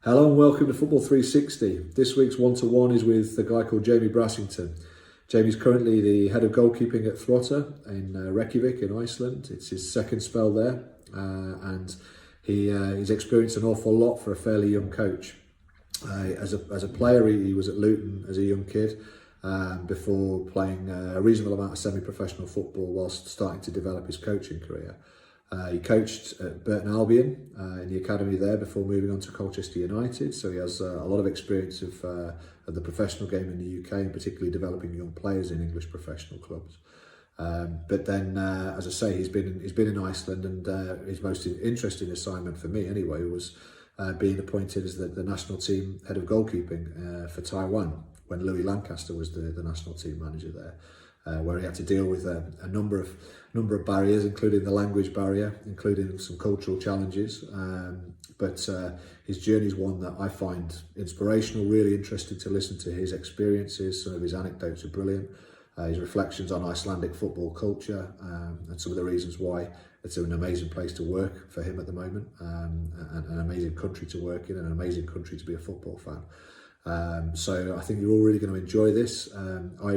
Hello and welcome to Futbol360. This week's one-to-one is with a guy called Jamie Brassington. Jamie's currently the head of goalkeeping at Throttur in Reykjavik in Iceland. It's his second spell there, and he's experienced an awful lot for a fairly young coach. As a player, he was at Luton as a young kid before playing a reasonable amount of semi-professional football whilst starting to develop his coaching career. He coached at Burton Albion in the academy there before moving on to Colchester United, so he has a lot of experience of the professional game in the UK, and particularly developing young players in English professional clubs. But then, as I say, he's been in Iceland, and his most interesting assignment for me, anyway, was being appointed as the national team head of goalkeeping for Taiwan when Louis Lancaster was the national team manager there. Where he had to deal with a number of barriers, including the language barrier, including some cultural challenges. But his journey is one that I find inspirational, really interesting to listen to his experiences. Some of his anecdotes are brilliant. His reflections on Icelandic football culture and some of the reasons why it's an amazing place to work for him at the moment, and an amazing country to work in, and an amazing country to be a football fan. So I think you're all really going to enjoy this. I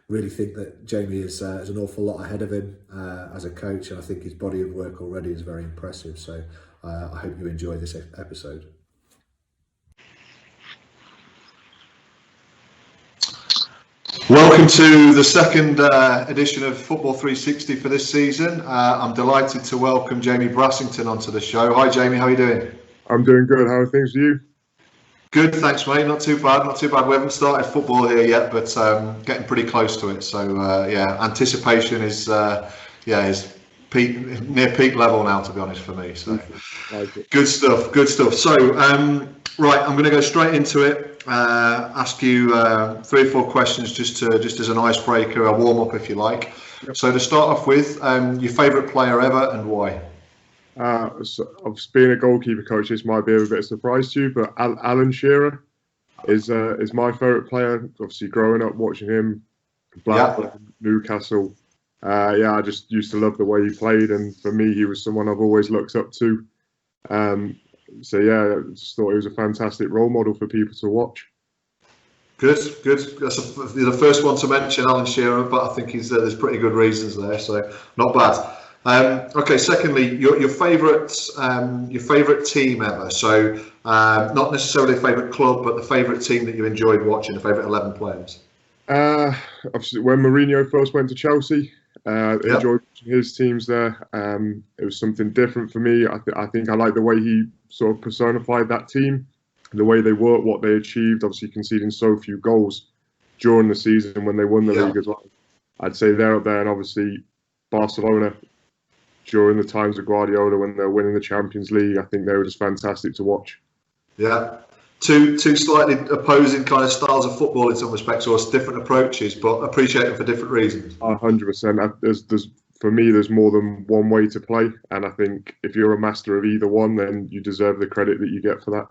really think that Jamie has an awful lot ahead of him as a coach, and I think his body of work already is very impressive. So I hope you enjoy this episode. Welcome to the second edition of Futbol360 for this season. I'm delighted to welcome Jamie Brassington onto the show. Hi Jamie, how are you doing? I'm doing good. How are things with you? Good, thanks mate. Not too bad, not too bad. We haven't started football here yet, but getting pretty close to it. So yeah, anticipation is near peak level now, to be honest, for me. So good stuff. So right, I'm going to go straight into it. Ask you 3 or 4 questions just as an icebreaker, a warm up if you like. Yep. So to start off with, your favourite player ever and why? So being a goalkeeper coach, this might be a bit of a surprise to you, but Alan Shearer is my favourite player. Obviously, growing up watching him, Blackburn, Newcastle. I just used to love the way he played, and for me, he was someone I've always looked up to. So yeah, I just thought he was a fantastic role model for people to watch. Good. You're the first one to mention Alan Shearer, but I think there's pretty good reasons there, so not bad. Okay. Secondly, your favourite team ever. So not necessarily a favourite club, but the favourite team that you enjoyed watching. The favourite 11 players. Obviously, when Mourinho first went to Chelsea, enjoyed watching his teams there. It was something different for me. I think I like the way he sort of personified that team, the way they worked, what they achieved. Obviously, conceding so few goals during the season when they won the league as well. I'd say they're up there, and obviously Barcelona. During the times of Guardiola when they were winning the Champions League, I think they were just fantastic to watch. Yeah, two slightly opposing kind of styles of football in some respects, or different approaches, but appreciate them for different reasons. 100%. For me, there's more than one way to play, and I think if you're a master of either one, then you deserve the credit that you get for that.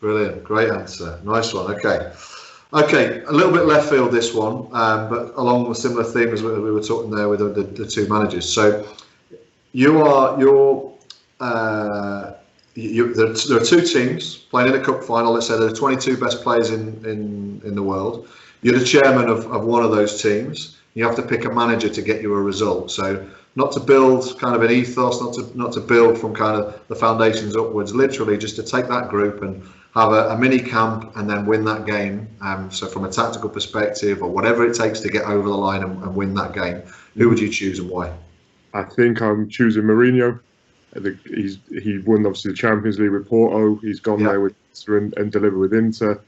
Brilliant, great answer, nice one. Okay, a little bit left field this one, but along a similar theme as we were talking there with the 2 managers. So. There are 2 teams playing in a cup final. Let's say there are 22 best players in the world. You're the chairman of one of those teams. You have to pick a manager to get you a result. So not to build kind of an ethos, not to build from kind of the foundations upwards. Literally just to take that group and have a mini camp and then win that game. So from a tactical perspective or whatever it takes to get over the line and win that game, who would you choose and why? I think I'm choosing Mourinho. He won obviously the Champions League with Porto. He's gone there with Inter and delivered with Inter.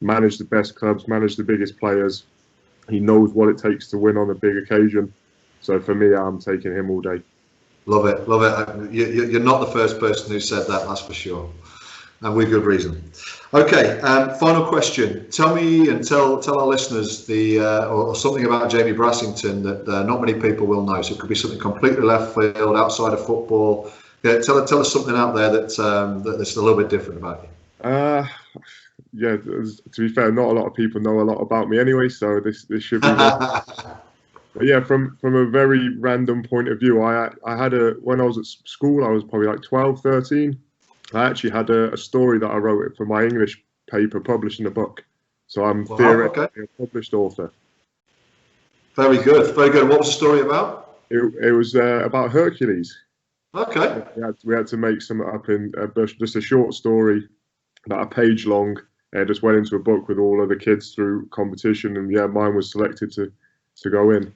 Managed the best clubs, managed the biggest players. He knows what it takes to win on a big occasion. So for me, I'm taking him all day. Love it. You're not the first person who said that, that's for sure. And with good reason. Okay, final question. Tell me and tell our listeners or something about Jamie Brassington that not many people will know. So it could be something completely left field, outside of football. Yeah, tell us something out there that's a little bit different about you. To be fair, not a lot of people know a lot about me anyway, so this should be. But yeah, from a very random point of view, I had when I was at school, I was probably like 12, 13. I actually had a story that I wrote for my English paper published in a book. So I'm Wow, theoretically a published author. Very good, very good. What was the story about? It was about Hercules. Okay. We had to make some up in just a short story, about a page long. It just went into a book with all of the kids through competition, and yeah, mine was selected to go in.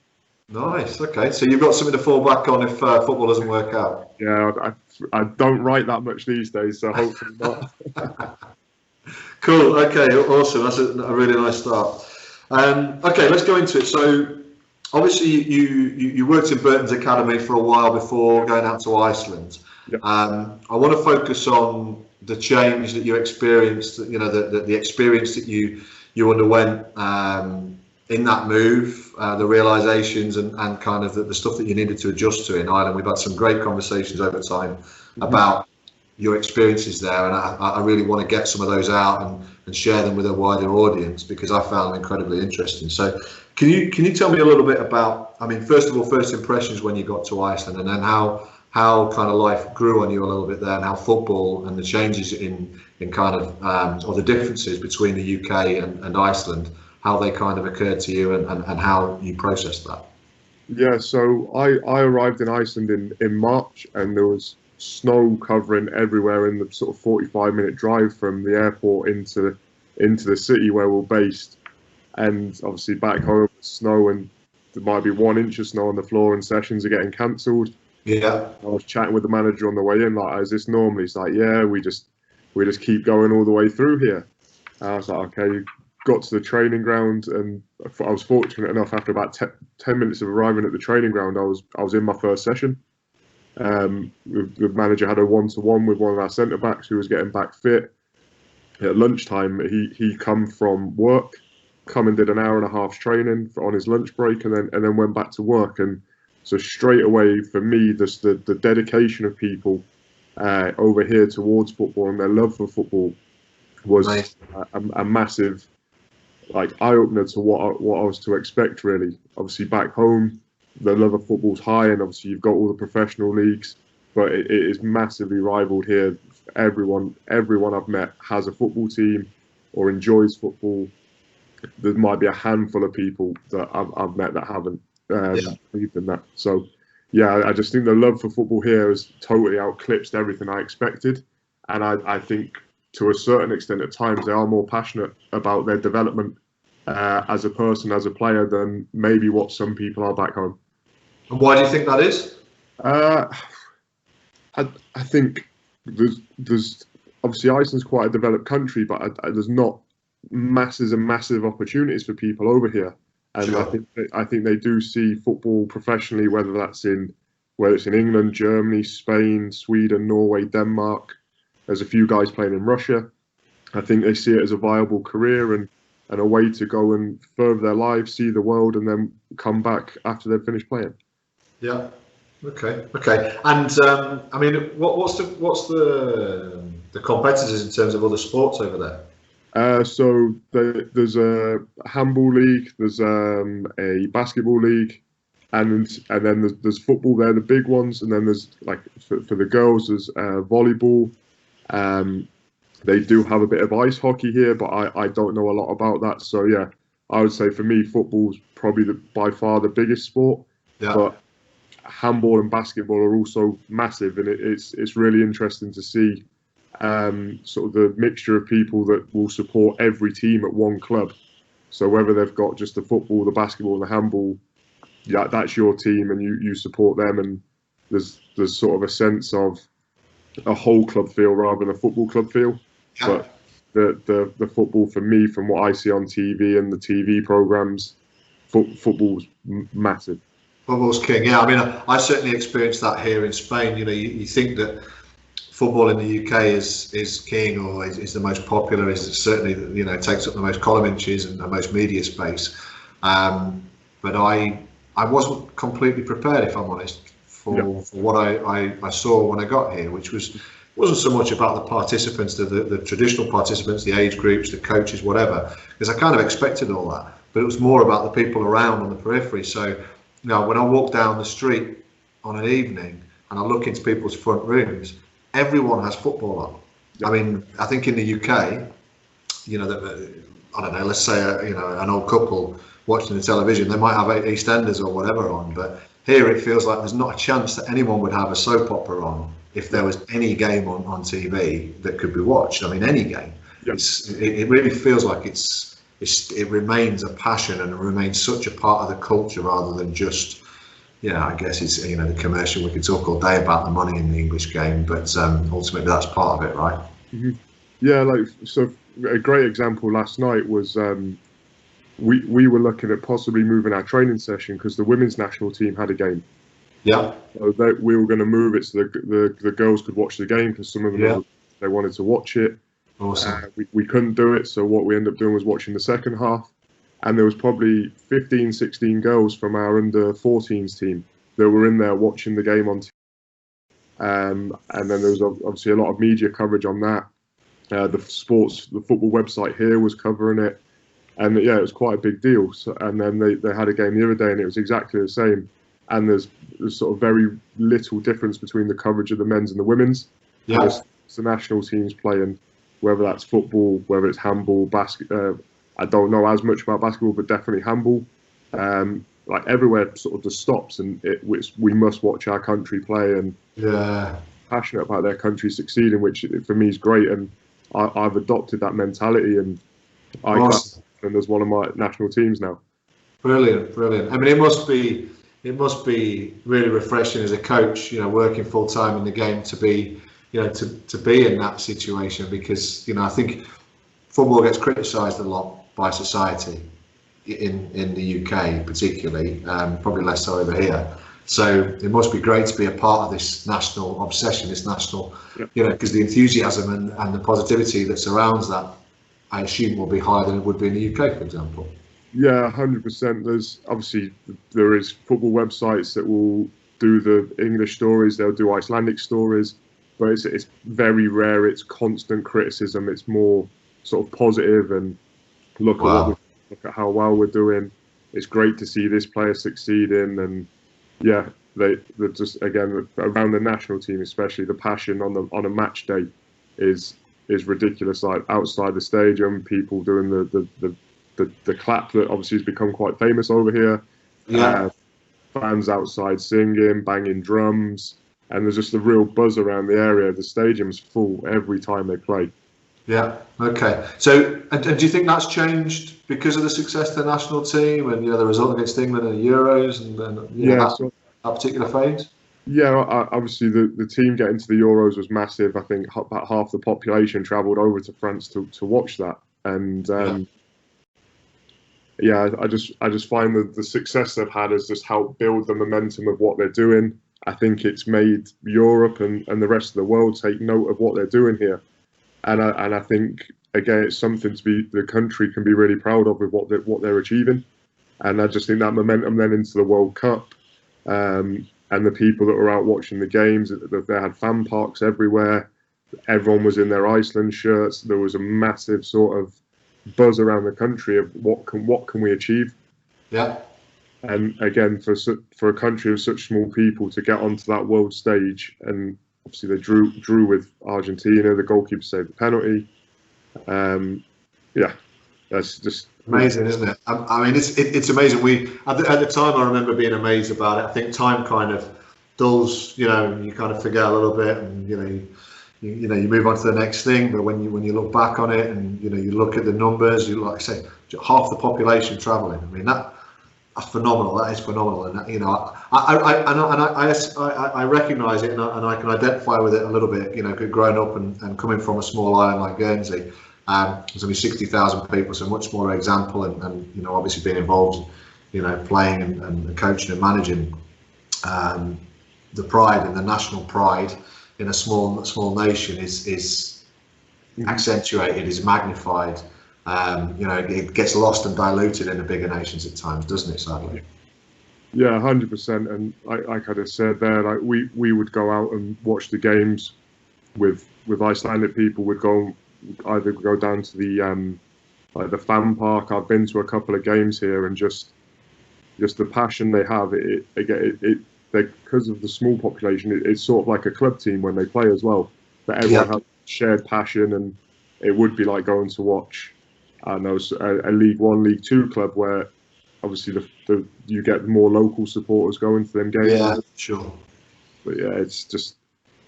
Nice. Okay, so you've got something to fall back on if football doesn't work out. Yeah, I don't write that much these days, so hopefully not. Cool. Okay. Awesome. That's a really nice start. Okay, let's go into it. So, obviously, you worked in Burton's Academy for a while before going out to Iceland. Yep. I want to focus on the change that you experienced. You know, the experience that you underwent in that move, the realizations and kind of the stuff that you needed to adjust to in Ireland. We've had some great conversations over time about your experiences there, and I really want to get some of those out and share them with a wider audience, because I found them incredibly interesting. So can you tell me a little bit about, I mean, first of all, first impressions when you got to Iceland, and then how kind of life grew on you a little bit there, and how football and the changes in kind of or the differences between the UK and Iceland, how they kind of occurred to you, and how you processed that. Yeah, so I arrived in Iceland in March, and there was snow covering everywhere in the sort of 45-minute drive from the airport into the city where we're based. And obviously back home, snow, and there might be 1 inch of snow on the floor, and sessions are getting cancelled. Yeah. I was chatting with the manager on the way in, like, is this normal? He's like, yeah, we just keep going all the way through here. And I was like, okay. Got to the training ground, and I was fortunate enough, after about 10 minutes of arriving at the training ground, I was in my first session. The manager had a one-to-one with one of our centre backs who was getting back fit. At lunchtime, he come from work, and did an hour and a half's training on his lunch break, and then went back to work. And so straight away for me, just the dedication of people over here towards football and their love for football was Nice. a massive, like, eye-opener to what I was to expect, really. Obviously back home, the love of football's high, and obviously you've got all the professional leagues, but it is massively rivaled here. Everyone I've met has a football team or enjoys football. There might be a handful of people that I've met that haven't believed in that. So yeah, I just think the love for football here has totally eclipsed everything I expected, and I think to a certain extent at times they are more passionate about their development as a person, as a player, than maybe what some people are back home. And why do you think that is? I think there's obviously Iceland's quite a developed country, but there's not massive opportunities for people over here, and Sure. I think they do see football professionally, whether it's in England, Germany, Spain, Sweden, Norway, Denmark. There's a few guys playing in Russia. I think they see it as a viable career and a way to go and further their lives, see the world, and then come back after they've finished playing. Yeah. Okay. And I mean, what's the competitors in terms of other sports over there? So there's a handball league, there's a basketball league, and then there's football. They're the big ones, and then there's, like, for the girls, there's volleyball. They do have a bit of ice hockey here, but I don't know a lot about that. So yeah, I would say for me, football's probably by far the biggest sport. Yeah. But handball and basketball are also massive, and it's really interesting to see sort of the mixture of people that will support every team at one club. So whether they've got just the football, the basketball, and the handball, yeah, that's your team, and you support them, and there's sort of a sense of a whole club feel rather than a football club feel. Yeah. But the football, for me, from what I see on TV and the TV programs, football's massive. Football's king. Yeah, I mean, I certainly experienced that here in Spain. You know, you think that football in the UK is king, or is the most popular, is certainly, you know, takes up the most column inches and the most media space. But I wasn't completely prepared, if I'm honest, for what I saw when I got here, which wasn't so much about the participants, the traditional participants, the age groups, the coaches, whatever, because I kind of expected all that. But it was more about the people around on the periphery. So, you know, when I walk down the street on an evening and I look into people's front rooms, everyone has football on. I mean, I think in the UK, you know, I don't know, let's say, an old couple watching the television, they might have EastEnders or whatever on, but here it feels like there's not a chance that anyone would have a soap opera on if there was any game on TV that could be watched. I mean, any game. Yeah. It really feels like it remains a passion and it remains such a part of the culture rather than just, I guess it's, the commercial. We could talk all day about the money in the English game, but ultimately that's part of it, right? Mm-hmm. Yeah, so a great example last night was we were looking at possibly moving our training session because the women's national team had a game. Yeah. So we were going to move it so the girls could watch the game because some of them they wanted to watch it. Awesome. We couldn't do it, so what we ended up doing was watching the second half, and there was probably 15, 16 girls from our under-14s team that were in there watching the game on TV. And then there was obviously a lot of media coverage on that. The football website here was covering it, and it was quite a big deal. So, and then they had a game the other day, and it was exactly the same. And there's sort of very little difference between the coverage of the men's and the women's. Yeah. There's the national teams playing, whether that's football, whether it's handball, I don't know as much about basketball, but definitely handball. Like everywhere sort of just stops, and we must watch our country play and passionate about their country succeeding, which for me is great. And I've adopted that mentality, and and there's one of my national teams now. Brilliant. I mean, it must be really refreshing as a coach, working full time in the game to be, to be in that situation, because I think football gets criticised a lot by society in the UK, particularly, probably less so over here. So it must be great to be a part of this national obsession, this national, because the enthusiasm and the positivity that surrounds that, I assume, will be higher than it would be in the UK, for example. Yeah, 100%. There is football websites that will do the English stories. They'll do Icelandic stories, but it's very rare. It's constant criticism. It's more sort of positive and look at how well we're doing. It's great to see this player succeeding, and they're just, again, around the national team, especially the passion on a match day is ridiculous. Like outside the stadium, people doing the clap that obviously has become quite famous over here. Fans outside singing, banging drums, and there's just a real buzz around the area. The stadium's full every time they play. Yeah. Okay. So, and do you think that's changed because of the success of the national team and the result against England in the Euros and that particular phase? Yeah, obviously the team getting to the Euros was massive. I think about half the population travelled over to France to watch that, and I just find that the success they've had has just helped build the momentum of what they're doing. I think it's made Europe and the rest of the world take note of what they're doing here. And I think, again, it's something the country can be really proud of with what they're achieving. And I just think that momentum then into the World Cup, and the people that were out watching the games, they had fan parks everywhere. Everyone was in their Iceland shirts. There was a massive sort of buzz around the country of what can we achieve. Yeah. And again, for a country of such small people to get onto that world stage, and obviously they drew with Argentina. The goalkeeper saved the penalty. That's just amazing, isn't it? I mean, it's amazing. We at the time, I remember being amazed about it. I think time kind of dulls, you kind of forget a little bit, and you move on to the next thing. But when you look back on it, and you look at the numbers, like I say, half the population travelling. I mean, that's phenomenal. That is phenomenal, and I recognise it, and I can identify with it a little bit. Growing up and coming from a small island like Guernsey, there's only 60,000 people, so a much smaller example, and obviously being involved, playing and coaching and managing, the pride and the national pride in a small nation is accentuated, is magnified. It gets lost and diluted in the bigger nations at times, doesn't it, sadly? Yeah, 100%. And like I just said there, like we would go out and watch the games with Icelandic people. Would either go down to the fan park. I've been to a couple of games here, and just the passion they have. Because of the small population, it's sort of like a club team when they play as well. But everyone has shared passion, and it would be like going to watch, I don't know, a League One, League Two club where obviously you get more local supporters going to them games. Yeah, sure. But yeah,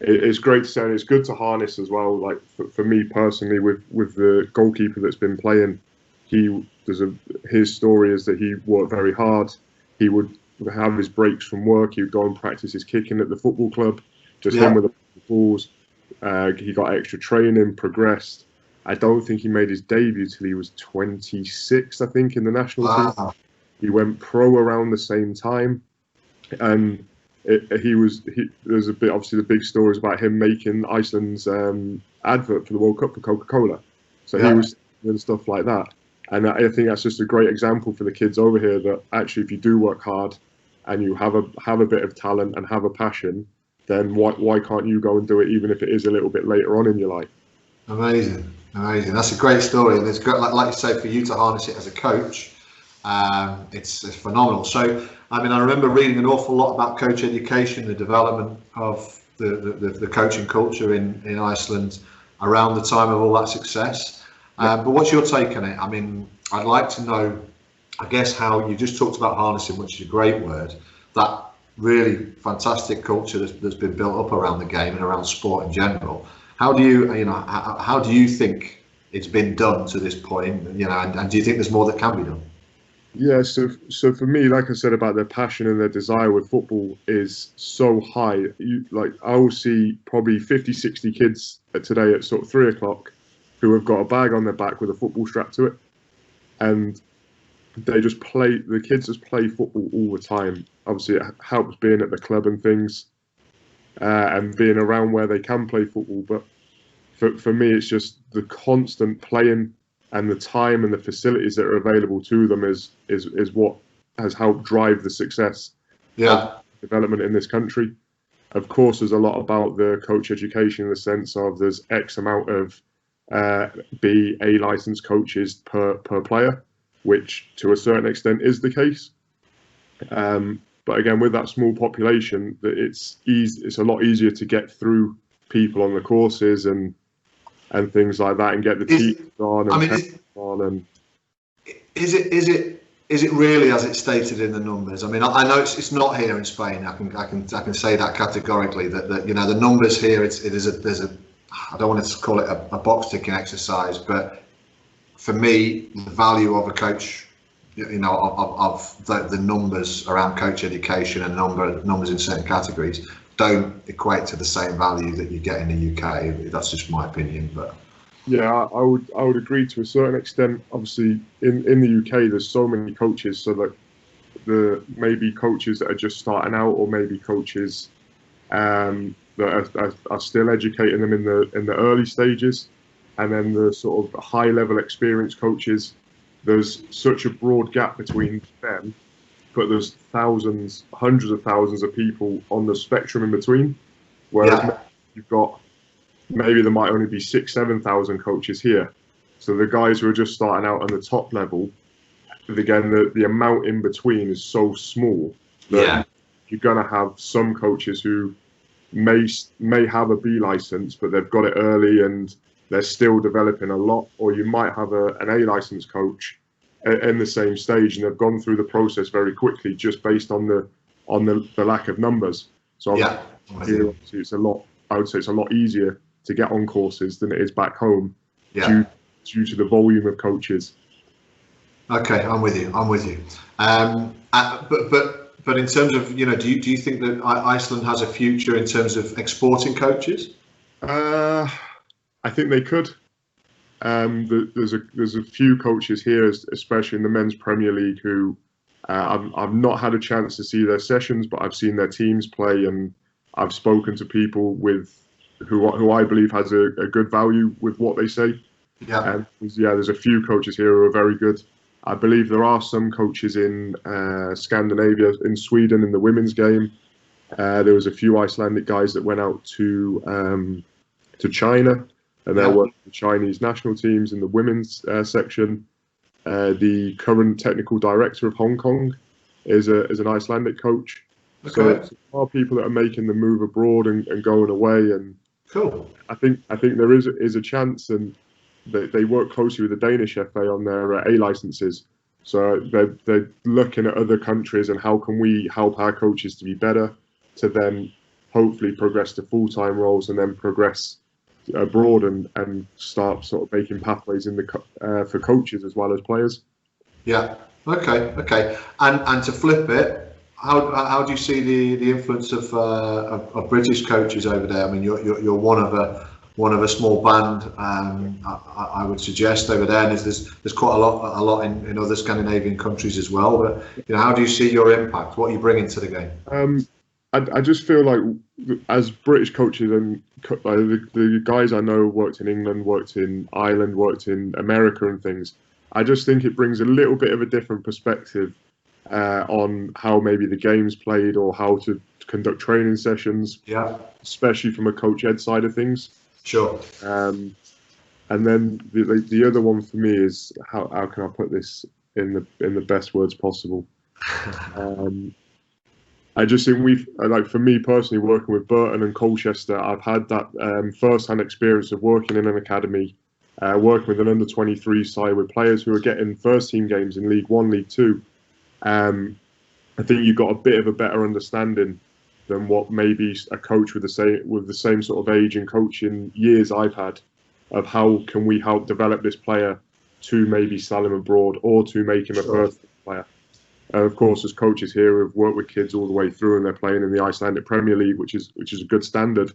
it's great to see, and it's good to harness as well. Like for me personally, with the goalkeeper that's been playing, his story is that he worked very hard. He would have his breaks from work. He would go and practice his kicking at the football club. Just him with the balls. He got extra training, progressed. I don't think he made his debut till he was 26, I think, in the national team. He went pro around the same time, and there's a bit, obviously the big stories about him making Iceland's advert for the World Cup for Coca-Cola. So he was doing stuff like that, and I think that's just a great example for the kids over here that actually, if you do work hard and you have a bit of talent and have a passion, then why can't you go and do it, even if it is a little bit later on in your life? Amazing. That's a great story, and it's great, like you say, for you to harness it as a coach. It's phenomenal. So, I mean, I remember reading an awful lot about coach education, the development of the coaching culture in Iceland around the time of all that success. But what's your take on it? I mean, I'd like to know, I guess, how you just talked about harnessing, which is a great word, that really fantastic culture that's been built up around the game and around sport in general. How do you think it's been done to this point? And do you think there's more that can be done? Yeah, so for me, like I said about their passion and their desire with football is so high. I will see probably 50, 60 kids today at sort of 3 o'clock who have got a bag on their back with a football strapped to it, and the kids just play football all the time. Obviously, it helps being at the club and things, and being around where they can play football. But for me, it's just the constant playing and the time and the facilities that are available to them is what has helped drive the success of development in this country. Of course, there's a lot about the coach education in the sense of there's X amount of A licensed coaches per player, which to a certain extent is the case. But again, with that small population, it's a lot easier to get through people on the courses and things like that, and get the teams on and is it really as it's stated in the numbers? I mean, I know it's not here in Spain. I can say that categorically that the numbers here, there's a I don't want to call it a box ticking exercise, but for me, the value of a coach, of the numbers around coach education and numbers in certain categories don't equate to the same value that you get in the UK. That's just my opinion, but yeah, I would agree to a certain extent. Obviously, in the UK, there's so many coaches, so that maybe coaches that are just starting out, or maybe coaches that are still educating them in the early stages, and then the sort of high level experienced coaches. There's such a broad gap between them, but there's thousands, hundreds of thousands of people on the spectrum in between. Whereas you've got, maybe there might only be 6,000-7,000 coaches here. So the guys who are just starting out on the top level, again, the amount in between is so small that you're going to have some coaches who may have a B license, but they've got it early and they're still developing a lot. Or you might have an A license coach in the same stage, and they've gone through the process very quickly just based on the lack of numbers. So here, it's a lot. I would say it's a lot easier to get on courses than it is back home, due to the volume of coaches. Okay, I'm with you. But in terms of, do you think that Iceland has a future in terms of exporting coaches? I think they could. There's a few coaches here, especially in the men's Premier League, who I've not had a chance to see their sessions, but I've seen their teams play, and I've spoken to people who I believe has a good value with what they say. There's a few coaches here who are very good. I believe there are some coaches in Scandinavia, in Sweden, in the women's game. There was a few Icelandic guys that went out to China, and they're working with the Chinese national teams in the women's section. The current technical director of Hong Kong is an Icelandic coach. Okay. So there are people that are making the move abroad and going away, and Cool. I think there is a chance, and they work closely with the Danish FA on their A licenses. So they're looking at other countries and how can we help our coaches to be better, to then hopefully progress to full-time roles and then progress abroad and start sort of making pathways in the for coaches as well as players. Yeah. Okay. And to flip it, how do you see the influence of British coaches over there? I mean, you're one of a small band, I would suggest over there, and there's quite a lot in other Scandinavian countries as well. But how do you see your impact? What are you bringing to the game? I just feel like as British coaches and the guys I know worked in England, worked in Ireland, worked in America and things. I just think it brings a little bit of a different perspective on how maybe the game's played or how to conduct training sessions. Yeah. Especially from a coach ed side of things. Sure. And then the other one for me is how can I put this in the best words possible? I just think for me personally, working with Burton and Colchester, I've had that first-hand experience of working in an academy, working with an under-23 side with players who are getting first-team games in League One, League Two. I think you've got a bit of a better understanding than what maybe a coach with the same sort of age and coaching years I've had, of how can we help develop this player to maybe sell him abroad or to make him a first player. Of course, as coaches here, we've worked with kids all the way through, and they're playing in the Icelandic Premier League, which is a good standard,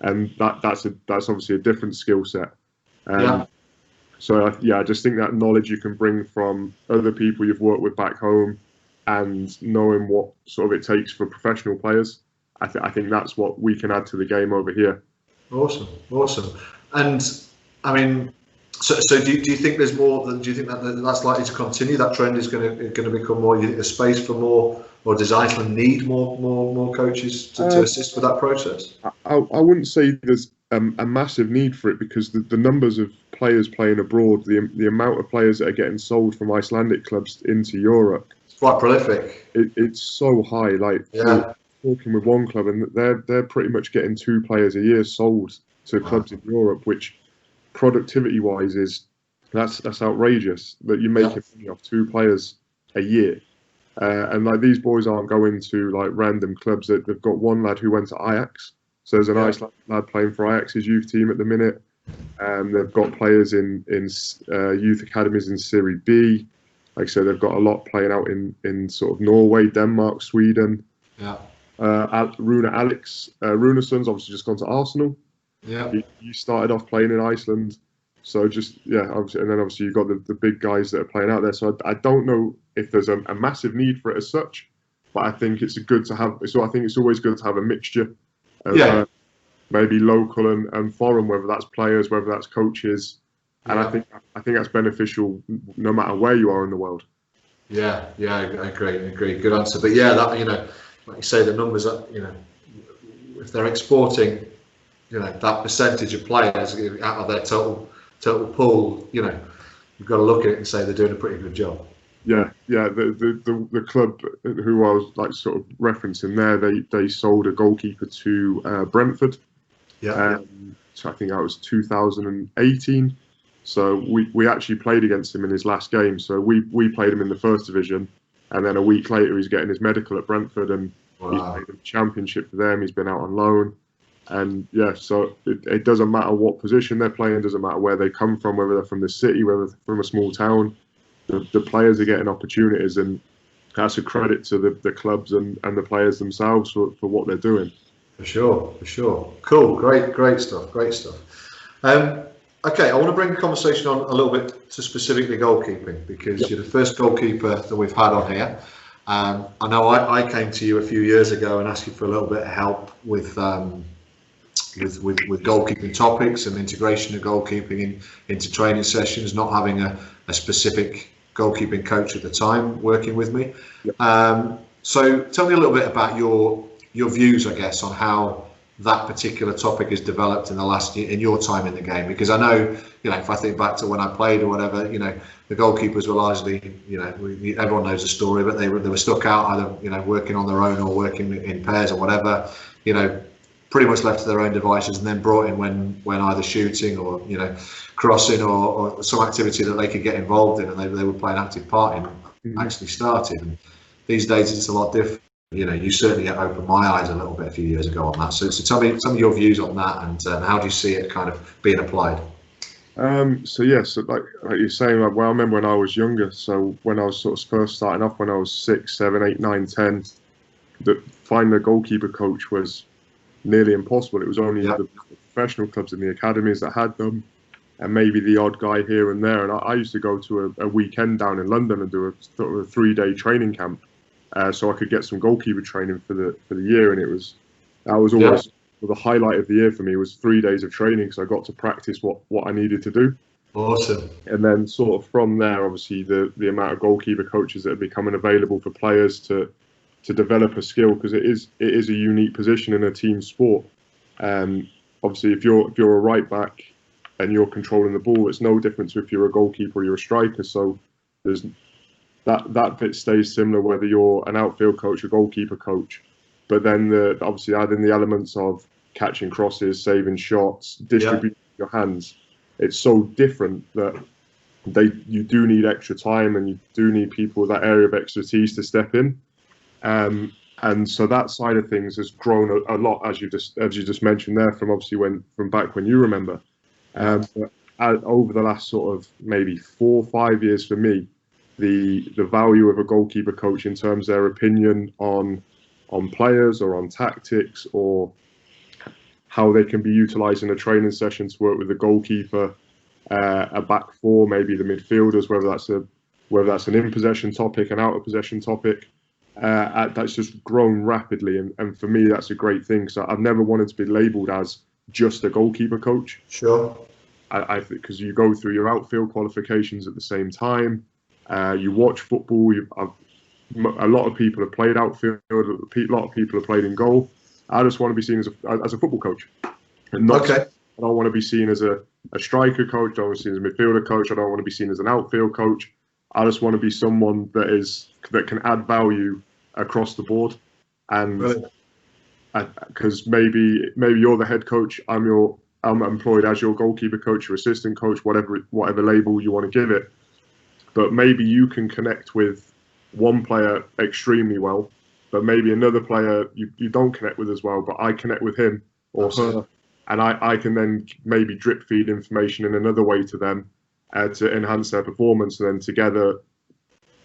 and that's obviously a different skill set. So I just think that knowledge you can bring from other people you've worked with back home, and knowing what sort of it takes for professional players, I think that's what we can add to the game over here. Awesome. And I mean, so do you think there's more? Do you think that's likely to continue? That trend is going to become more. You think there's space for more, or does Iceland need more coaches to assist with that process? I wouldn't say there's a massive need for it, because the numbers of players playing abroad, the amount of players that are getting sold from Icelandic clubs into Europe, it's quite prolific. It's so high. Like talking with one club, and they're pretty much getting 2 players a year sold to clubs in Europe, which productivity wise that's outrageous that you're making money off 2 players a year. And like, these boys aren't going to like random clubs. They've got one lad who went to Ajax, so there's an Icelandic lad playing for Ajax's youth team at the minute. They've got players in youth academies in Serie B. Like I said, they've got a lot playing out in sort of Norway, Denmark, Sweden. Runason's obviously just gone to Arsenal. He started off playing in Iceland, so obviously, and then obviously you've got the big guys that are playing out there. So I don't know if there's a massive need for it as such, but I think it's good to have. So I think it's always good to have a mixture of maybe local and foreign, whether that's players, whether that's coaches, and I think that's beneficial no matter where you are in the world. I agree. Good answer. But that like you say, the numbers are if they're exporting, that percentage of players out of their total pool, you've got to look at it and say they're doing a pretty good job. The club who I was like sort of referencing there, they sold a goalkeeper to Brentford. So I think that was 2018. So we actually played against him in his last game. So we played him in the first division, and then a week later he's getting his medical at Brentford, and he's played in the championship for them. He's been out on loan. And so it doesn't matter what position they're playing, doesn't matter where they come from, whether they're from the city, whether they're from a small town, the players are getting opportunities, and that's a credit to the clubs and the players themselves for what they're doing. For sure. Cool, great stuff. Okay, I want to bring the conversation on a little bit to specifically goalkeeping, because you're the first goalkeeper that we've had on here. I know I came to you a few years ago and asked you for a little bit of help with goalkeeping topics and integration of goalkeeping into training sessions, not having a specific goalkeeping coach at the time working with me. So tell me a little bit about your views, I guess, on how that particular topic has developed in the last year, in your time in the game, because I know, if I think back to when I played or whatever, the goalkeepers were largely, everyone knows the story, but they were stuck out either, working on their own or working in pairs or whatever. pretty much left to their own devices, and then brought in when either shooting or crossing or some activity that they could get involved in, and they would play an active part in, actually started. And these days it's a lot different. You certainly opened my eyes a little bit a few years ago on that. So tell me some of your views on that, and how do you see it kind of being applied? So like you're saying, I remember when I was younger. So when I was sort of first starting off, when I was 6, 7, 8, 9, 10, that finding a goalkeeper coach was nearly impossible. It was only the professional clubs and the academies that had them, and maybe the odd guy here and there. And I used to go to a weekend down in London and do a 3-day training camp, so I could get some goalkeeper training for the year. And that was always the highlight of the year for me, was 3 days of training, so I got to practice what I needed to do. Awesome. And then sort of from there, obviously the amount of goalkeeper coaches that are becoming available for players to develop a skill, because it is a unique position in a team sport. Obviously, if you're a right back and you're controlling the ball, it's no different to if you're a goalkeeper or you're a striker. So there's that bit stays similar whether you're an outfield coach or goalkeeper coach. But then obviously adding the elements of catching crosses, saving shots, distributing your hands, it's so different that you do need extra time, and you do need people with that area of expertise to step in. And so that side of things has grown a lot, as you just mentioned there, from back when you remember. But over the last sort of maybe 4 or 5 years for me, the value of a goalkeeper coach in terms of their opinion on players or on tactics, or how they can be utilised in a training session to work with the goalkeeper, a back four, maybe the midfielders, whether that's an in possession topic, an out of possession topic. That's just grown rapidly, and for me that's a great thing. So I've never wanted to be labelled as just a goalkeeper coach. Sure. I think because you go through your outfield qualifications at the same time, you watch football. A lot of people have played outfield. A lot of people have played in goal. I just want to be seen as a football coach, and not. I don't want to be seen as a striker coach. I don't want to be seen as a midfielder coach. I don't want to be seen as an outfield coach. I just want to be someone that can add value across the board, and because maybe you're the head coach, I'm employed as your goalkeeper coach, your assistant coach, whatever label you want to give it. But maybe you can connect with one player extremely well, but maybe another player you don't connect with as well, but I connect with him or her, and I can then maybe drip feed information in another way to them to enhance their performance, and then together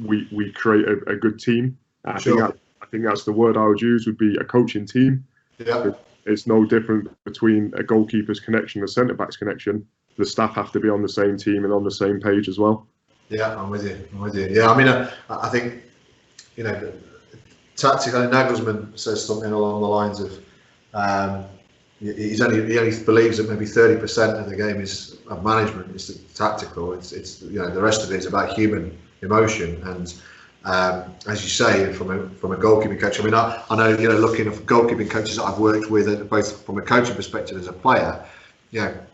we create a good team. I think that's the word I would use, would be a coaching team. Yeah. It's no different between a goalkeeper's connection and a centre-back's connection. The staff have to be on the same team and on the same page as well. Yeah, I'm with you. Yeah, I mean, I think, tactically, Nagelsmann says something along the lines of, he only believes that maybe 30% of the game of management is tactical. It's the rest of it is about human emotion. And as you say, from a goalkeeping coach, I mean, I know, looking at goalkeeping coaches that I've worked with, both from a coaching perspective as a player,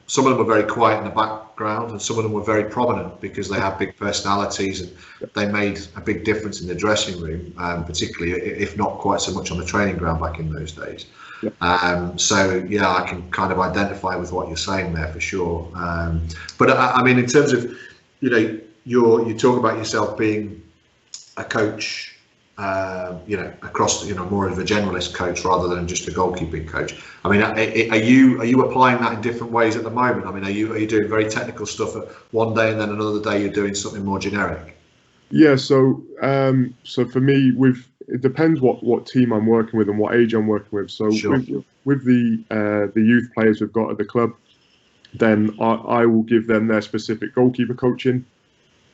some of them were very quiet in the background, and some of them were very prominent because they had big personalities and they made a big difference in the dressing room, particularly, if not quite so much on the training ground back in those days. So I can kind of identify with what you're saying there for sure. But I mean, in terms of, you talk about yourself being a coach, across, more of a generalist coach rather than just a goalkeeping coach. I mean, are you applying that in different ways at the moment? I mean, are you doing very technical stuff one day and then another day you're doing something more generic? Yeah. So for me, it depends what team I'm working with and what age I'm working with. So sure. with the youth players we've got at the club, then I will give them their specific goalkeeper coaching.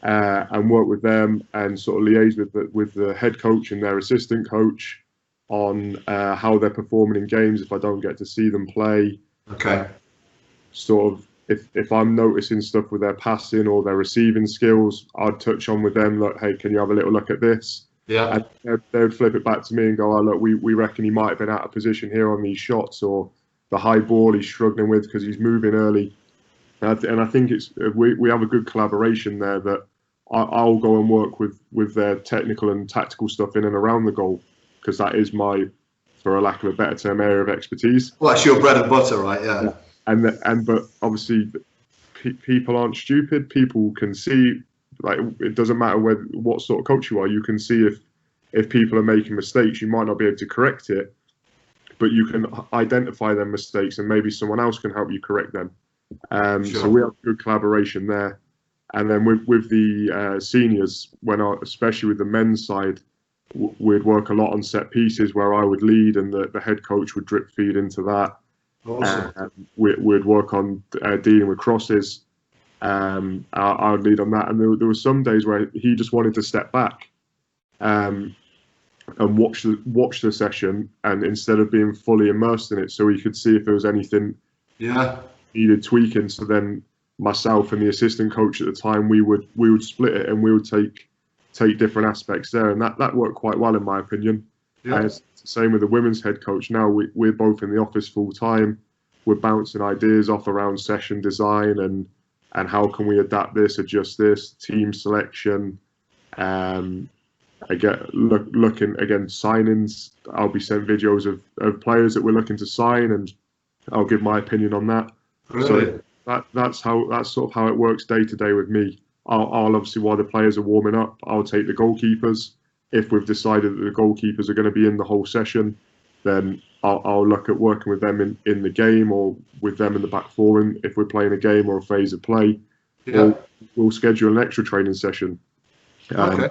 And work with them and sort of liaise with the head coach and their assistant coach on how they're performing in games if I don't get to see them play. Okay. Sort of if I'm noticing stuff with their passing or their receiving skills, I'd touch on with them, like, hey, can you have a little look at this? Yeah. And they'd flip it back to me and go, oh, look, we reckon he might have been out of position here on these shots, or the high ball he's struggling with because he's moving early. And I think we have a good collaboration there, that I'll go and work with their technical and tactical stuff in and around the goal, because that is my for a lack of a better term, area of expertise. Well, that's your bread and butter, right? Yeah. But obviously, people aren't stupid. People can see, like, it doesn't matter what sort of coach you are. You can see if people are making mistakes. You might not be able to correct it, but you can identify their mistakes, and maybe someone else can help you correct them. Sure. So we have good collaboration there. And then with the seniors, especially with the men's side, we'd work a lot on set pieces where I would lead and the head coach would drip feed into that. Awesome. We'd work on dealing with crosses. I would lead on that. And there were some days where he just wanted to step back and watch the session, and instead of being fully immersed in it, so he could see if there was anything needed tweaking. So then myself and the assistant coach at the time, we would split it, and we would take different aspects there, and that worked quite well in my opinion. It's the same with the women's head coach. Now we're both in the office full time. We're bouncing ideas off around session design and how can we adapt this, adjust this, team selection. Again, looking again, signings. I'll be sent videos of players that we're looking to sign, and I'll give my opinion on that. Brilliant. So that's sort of how it works day to day with me. I'll obviously, while the players are warming up, I'll take the goalkeepers. If we've decided that the goalkeepers are going to be in the whole session, then I'll look at working with them in the game, or with them in the back four, and if we're playing a game or a phase of play, we'll schedule an extra training session. Okay.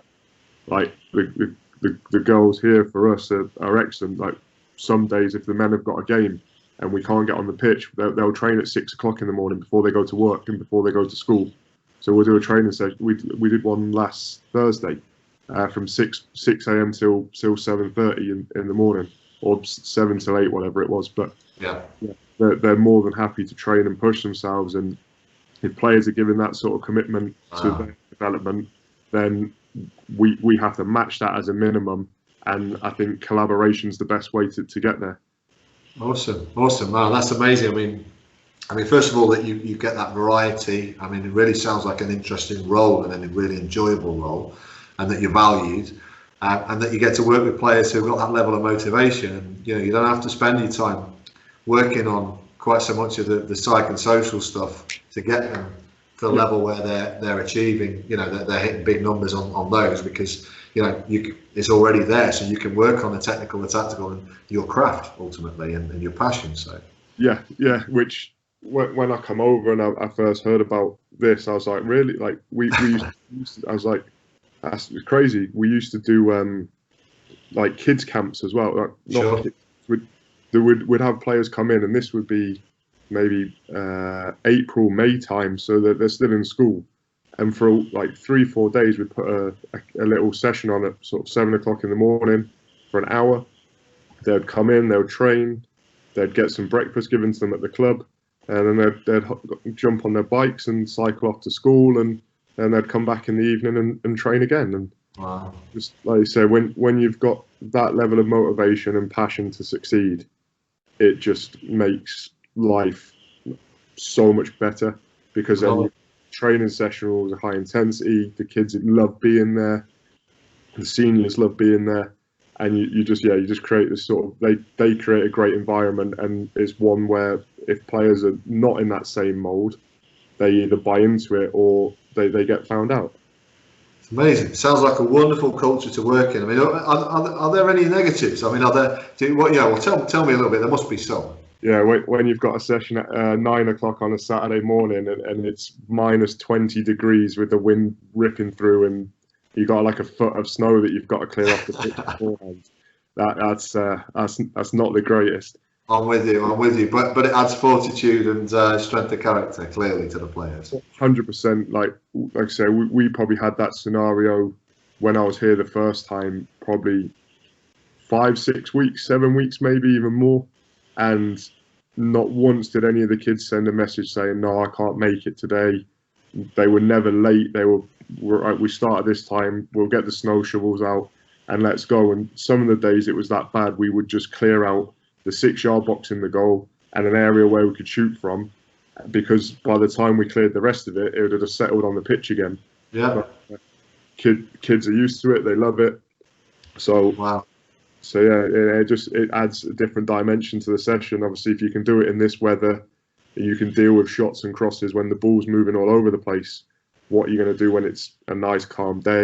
Like the girls here for us are excellent. Like some days, if the men have got a game and we can't get on the pitch, they'll train at 6 o'clock in the morning before they go to work and before they go to school. So we'll do a training session. We did one last Thursday from 6 a.m. till 7:30 in the morning, or 7 till 8, whatever it was. But they're more than happy to train and push themselves. And if players are giving that sort of commitment to their development, then we have to match that as a minimum. And I think collaboration is the best way to get there. Awesome. Wow, that's amazing. I mean, first of all, that you get that variety. I mean, it really sounds like an interesting role and a really enjoyable role, and that you're valued, and that you get to work with players who've got that level of motivation. And you don't have to spend your time working on quite so much of the psych and social stuff to get them to the level where they're achieving. They're hitting big numbers on those, because it's already there, so you can work on the technical, the tactical, and your craft ultimately, and your passion. So which when I come over and I first heard about this, I was like, really? Like we used to, I was like, that's crazy. We used to do like kids camps as well. Like, not kids, we'd have players come in, and this would be maybe April, May time, so that they're still in school. And for like 3-4 days, we'd put a little session on at sort of 7 o'clock in the morning for an hour. They'd come in, they would train, they'd get some breakfast given to them at the club, and then they'd jump on their bikes and cycle off to school, and then they'd come back in the evening and train again. And wow, just like you say, when you've got that level of motivation and passion to succeed, it just makes life so much better, because then training session was high intensity. The kids love being there, the seniors love being there, and you just create this sort of they create a great environment, and it's one where if players are not in that same mold, they either buy into it or they get found out. It's amazing. Sounds like a wonderful culture to work in. I mean, are there any negatives? I mean, are there? Tell me a little bit. There must be some. Yeah, when you've got a session at 9 o'clock on a Saturday morning and it's minus 20 degrees with the wind ripping through, and you've got like a foot of snow that you've got to clear off the pitch beforehand, that's not the greatest. I'm with you, but it adds fortitude and strength of character clearly to the players. 100%. Like I say, we probably had that scenario when I was here the first time, probably 5, 6 weeks, 7 weeks, maybe even more. And not once did any of the kids send a message saying, no, I can't make it today. They were never late. They were right, we start at this time, we'll get the snow shovels out and let's go. And some of the days it was that bad, we would just clear out the 6-yard box in the goal and an area where we could shoot from, because by the time we cleared the rest of it, it would have just settled on the pitch again. Yeah. But kids are used to it. They love it. So wow. So yeah, it adds a different dimension to the session. Obviously, if you can do it in this weather, you can deal with shots and crosses when the ball's moving all over the place. What are you going to do when it's a nice calm day?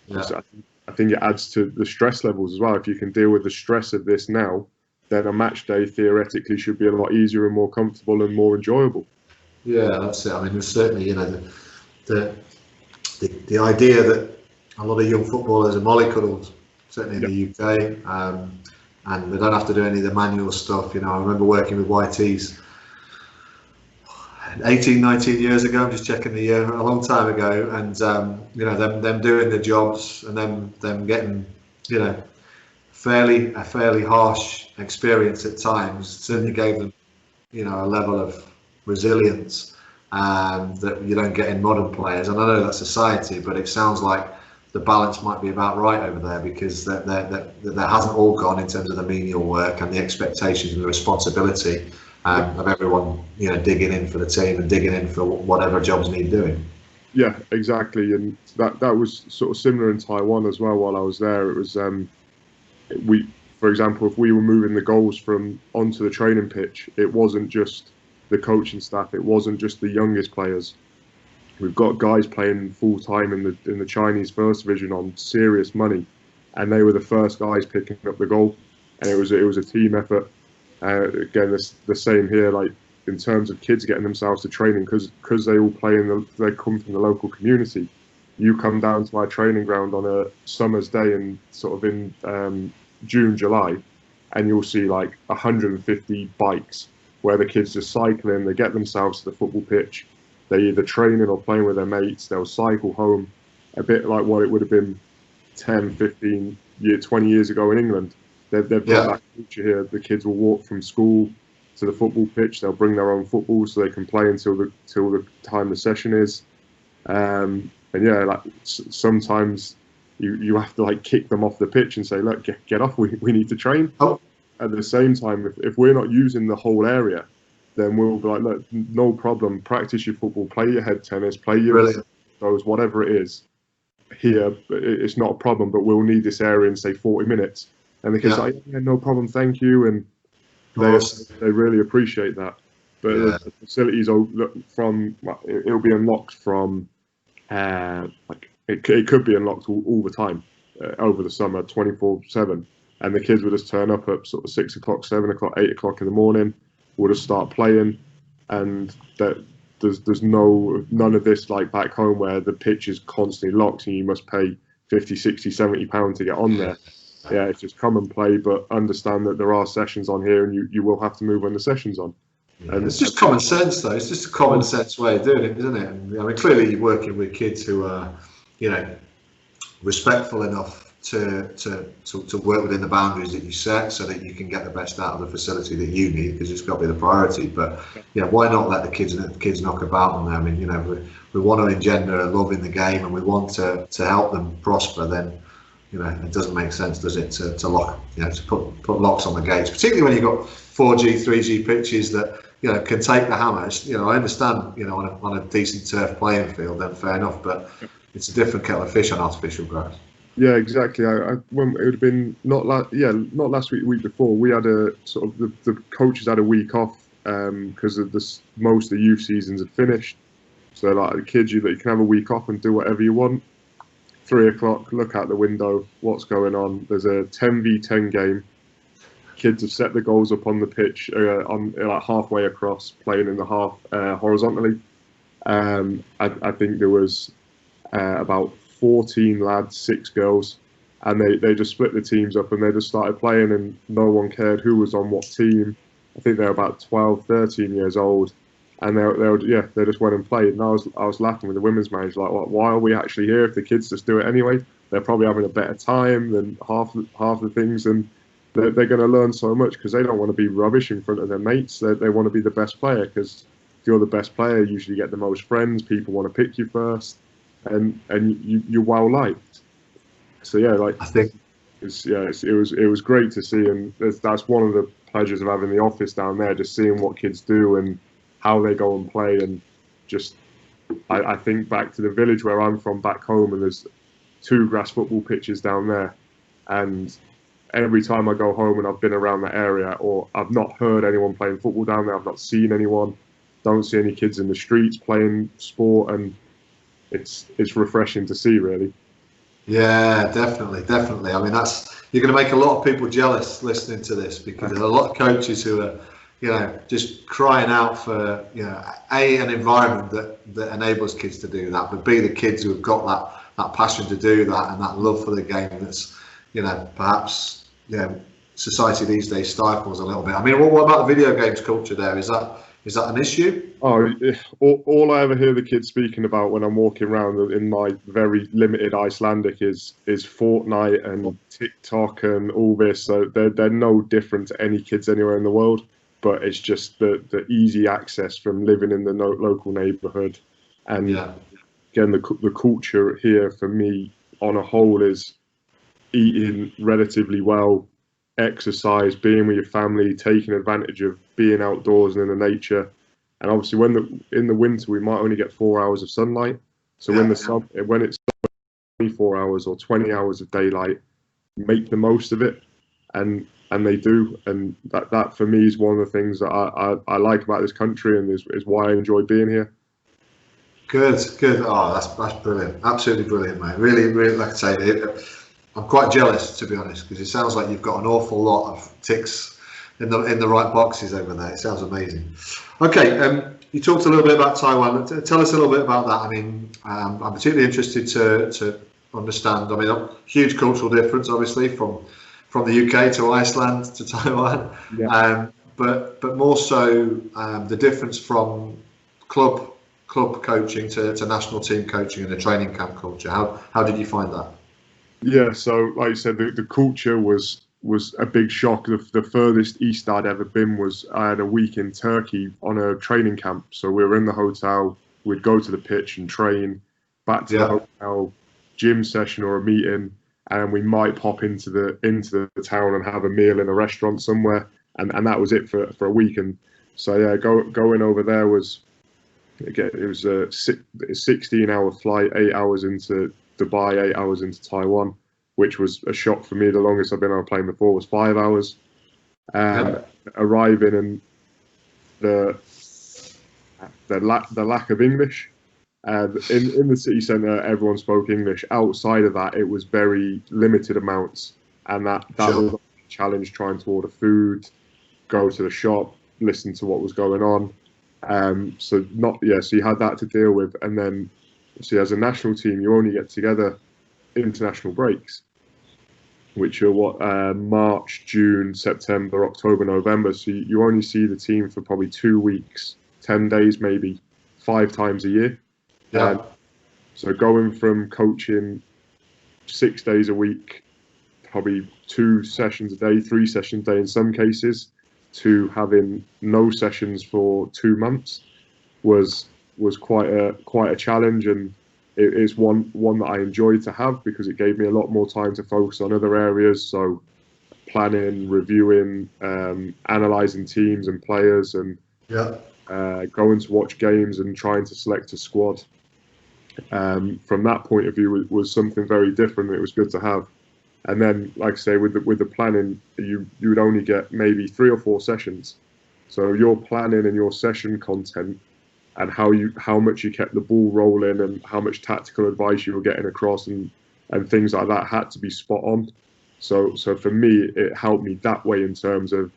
Yeah. So I think it adds to the stress levels as well. If you can deal with the stress of this now, then a match day theoretically should be a lot easier and more comfortable and more enjoyable. Yeah, that's it. I mean, there's certainly, the idea that a lot of young footballers are mollycoddled, certainly in the UK, and they don't have to do any of the manual stuff. I remember working with YTs 18, 19 years ago. I'm just checking the year, a long time ago, and them doing the jobs and them getting a fairly harsh experience at times certainly gave them a level of resilience that you don't get in modern players. And I know that's society, but it sounds like the balance might be about right over there, because that hasn't all gone in terms of the menial work and the expectations and the responsibility of everyone digging in for the team and digging in for whatever jobs need doing. Yeah, exactly. And that was sort of similar in Taiwan as well. While I was there, it was for example, if we were moving the goals from onto the training pitch, it wasn't just the coaching staff, it wasn't just the youngest players. We've got guys playing full time in the Chinese first division on serious money, and they were the first guys picking up the goal, and it was a team effort. Again, the same here. Like in terms of kids getting themselves to training, because they all play they come from the local community. You come down to our training ground on a summer's day in June, July, and you'll see like 150 bikes where the kids just cycling. They get themselves to the football pitch. They're either training or playing with their mates. They'll cycle home, a bit like what it would have been 10, 15, 20 years ago in England. They've got that culture here. The kids will walk from school to the football pitch. They'll bring their own football so they can play until the time the session is. And yeah, like sometimes you have to like kick them off the pitch and say, look, get off. We need to train. Oh. At the same time, if we're not using the whole area, then we'll be like, look, no problem. Practice your football, play your head tennis, play your those, whatever it is. Here, it's not a problem, but we'll need this area in say 40 minutes. And the kids are like, yeah, no problem, thank you, and they really appreciate that. But the facilities it'll be unlocked from it could be unlocked all the time over the summer, 24/7. And the kids will just turn up at sort of 6 o'clock, 7 o'clock, 8 o'clock in the morning. We'll just start playing, and there's none of this like back home where the pitch is constantly locked and you must pay 50, 60, 70 pounds to get on there. Yeah, it's just come and play, but understand that there are sessions on here, and you will have to move when the session's on. Yeah, and it's just common sense, though. It's just a common sense way of doing it, isn't it? And, I mean, clearly you're working with kids who are, respectful enough to work within the boundaries that you set, so that you can get the best out of the facility that you need, because it's got to be the priority. But why not let the kids knock about on there? I mean, we want to engender a love in the game, and we want to help them prosper. Then it doesn't make sense, does it, to lock, to put locks on the gates, particularly when you've got 4G, 3G pitches that can take the hammer. I understand, on a decent turf playing field, then fair enough, but it's a different kettle of fish on artificial grass. Yeah, exactly. When it would have been not last week, the week before, we had a sort of the coaches had a week off because of most of the youth seasons had finished. So like the kids, you can have a week off and do whatever you want. 3 o'clock, look out the window, what's going on? There's a 10v10 game. Kids have set the goals up on the pitch, on like halfway across, playing in the half horizontally. I think there was about 14 lads, 6 girls, and they just split the teams up and they just started playing, and no one cared who was on what team. I think they were about 12, 13 years old, and they just went and played. And I was laughing with the women's manager, like, why are we actually here if the kids just do it anyway? They're probably having a better time than half the things, and they're going to learn so much, because they don't want to be rubbish in front of their mates. They want to be the best player, because if you're the best player, you usually get the most friends. People want to pick you first, and you're well liked. So yeah, like I think it was great to see, and that's one of the pleasures of having the office down there, just seeing what kids do and how they go and play. And just I think back to the village where I'm from back home, and there's 2 grass football pitches down there, and every time I go home and I've been around that area, or I've not heard anyone playing football down there, I've not seen anyone, don't see any kids in the streets playing sport, and it's refreshing to see, really. Yeah, definitely. I mean, you're going to make a lot of people jealous listening to this, because there's a lot of coaches who are, just crying out for, an environment that enables kids to do that, but B, the kids who have got that passion to do that and that love for the game that's, perhaps, society these days stifles a little bit. I mean, what about the video games culture there? Is that an issue? Oh, all I ever hear the kids speaking about when I'm walking around in my very limited Icelandic is Fortnite and TikTok and all this. So they're no different to any kids anywhere in the world, but it's just the easy access from living in the local neighborhood. And again, the culture here for me on a whole is eating relatively well, exercise, being with your family, taking advantage of being outdoors and in the nature. And obviously, in the winter we might only get 4 hours of sunlight. So when it's 24 hours or 20 hours of daylight, make the most of it, and they do. And that for me is one of the things that I like about this country, and is why I enjoy being here. Good. Oh, that's brilliant. Absolutely brilliant, mate. Really, like I say, I'm quite jealous, to be honest, because it sounds like you've got an awful lot of ticks in the right boxes over there. It sounds amazing. Okay, you talked a little bit about Taiwan. Tell us a little bit about that. I mean, I'm particularly interested to understand. I mean, a huge cultural difference, obviously, from the UK to Iceland to Taiwan. Yeah. But more so the difference from club coaching to national team coaching and the training camp culture. How did you find that? Yeah, so like you said, the culture was a big shock. The furthest east I'd ever been was I had a week in Turkey on a training camp. So we were in the hotel, we'd go to the pitch and train, back to the hotel, gym session or a meeting, and we might pop into the town and have a meal in a restaurant somewhere, and that was it for a week. And so yeah, going over there was, again, it was a 16-hour flight, 8 hours into Dubai, 8 hours into Taiwan, which was a shock for me. The longest I've been on a plane before was 5 hours. Arriving, and the lack of English. In the city centre, everyone spoke English. Outside of that, it was very limited amounts, and that was a challenge, trying to order food, go to the shop, listen to what was going on. So you had that to deal with, and then see, as a national team, you only get together international breaks, which are March, June, September, October, November. So you only see the team for probably 2 weeks, 10 days, maybe 5 times a year. So going from coaching 6 days a week, probably 2 sessions a day, 3 sessions a day in some cases, to having no sessions for 2 months was quite a challenge, and it is one that I enjoyed to have, because it gave me a lot more time to focus on other areas. So planning, reviewing, analysing teams and players, and going to watch games and trying to select a squad. From that point of view, was something very different. It was good to have. And then, like I say, with the planning, you would only get maybe 3 or 4 sessions. So your planning and your session content, and how much you kept the ball rolling, and how much tactical advice you were getting across, and things like that, had to be spot on. So for me, it helped me that way, in terms of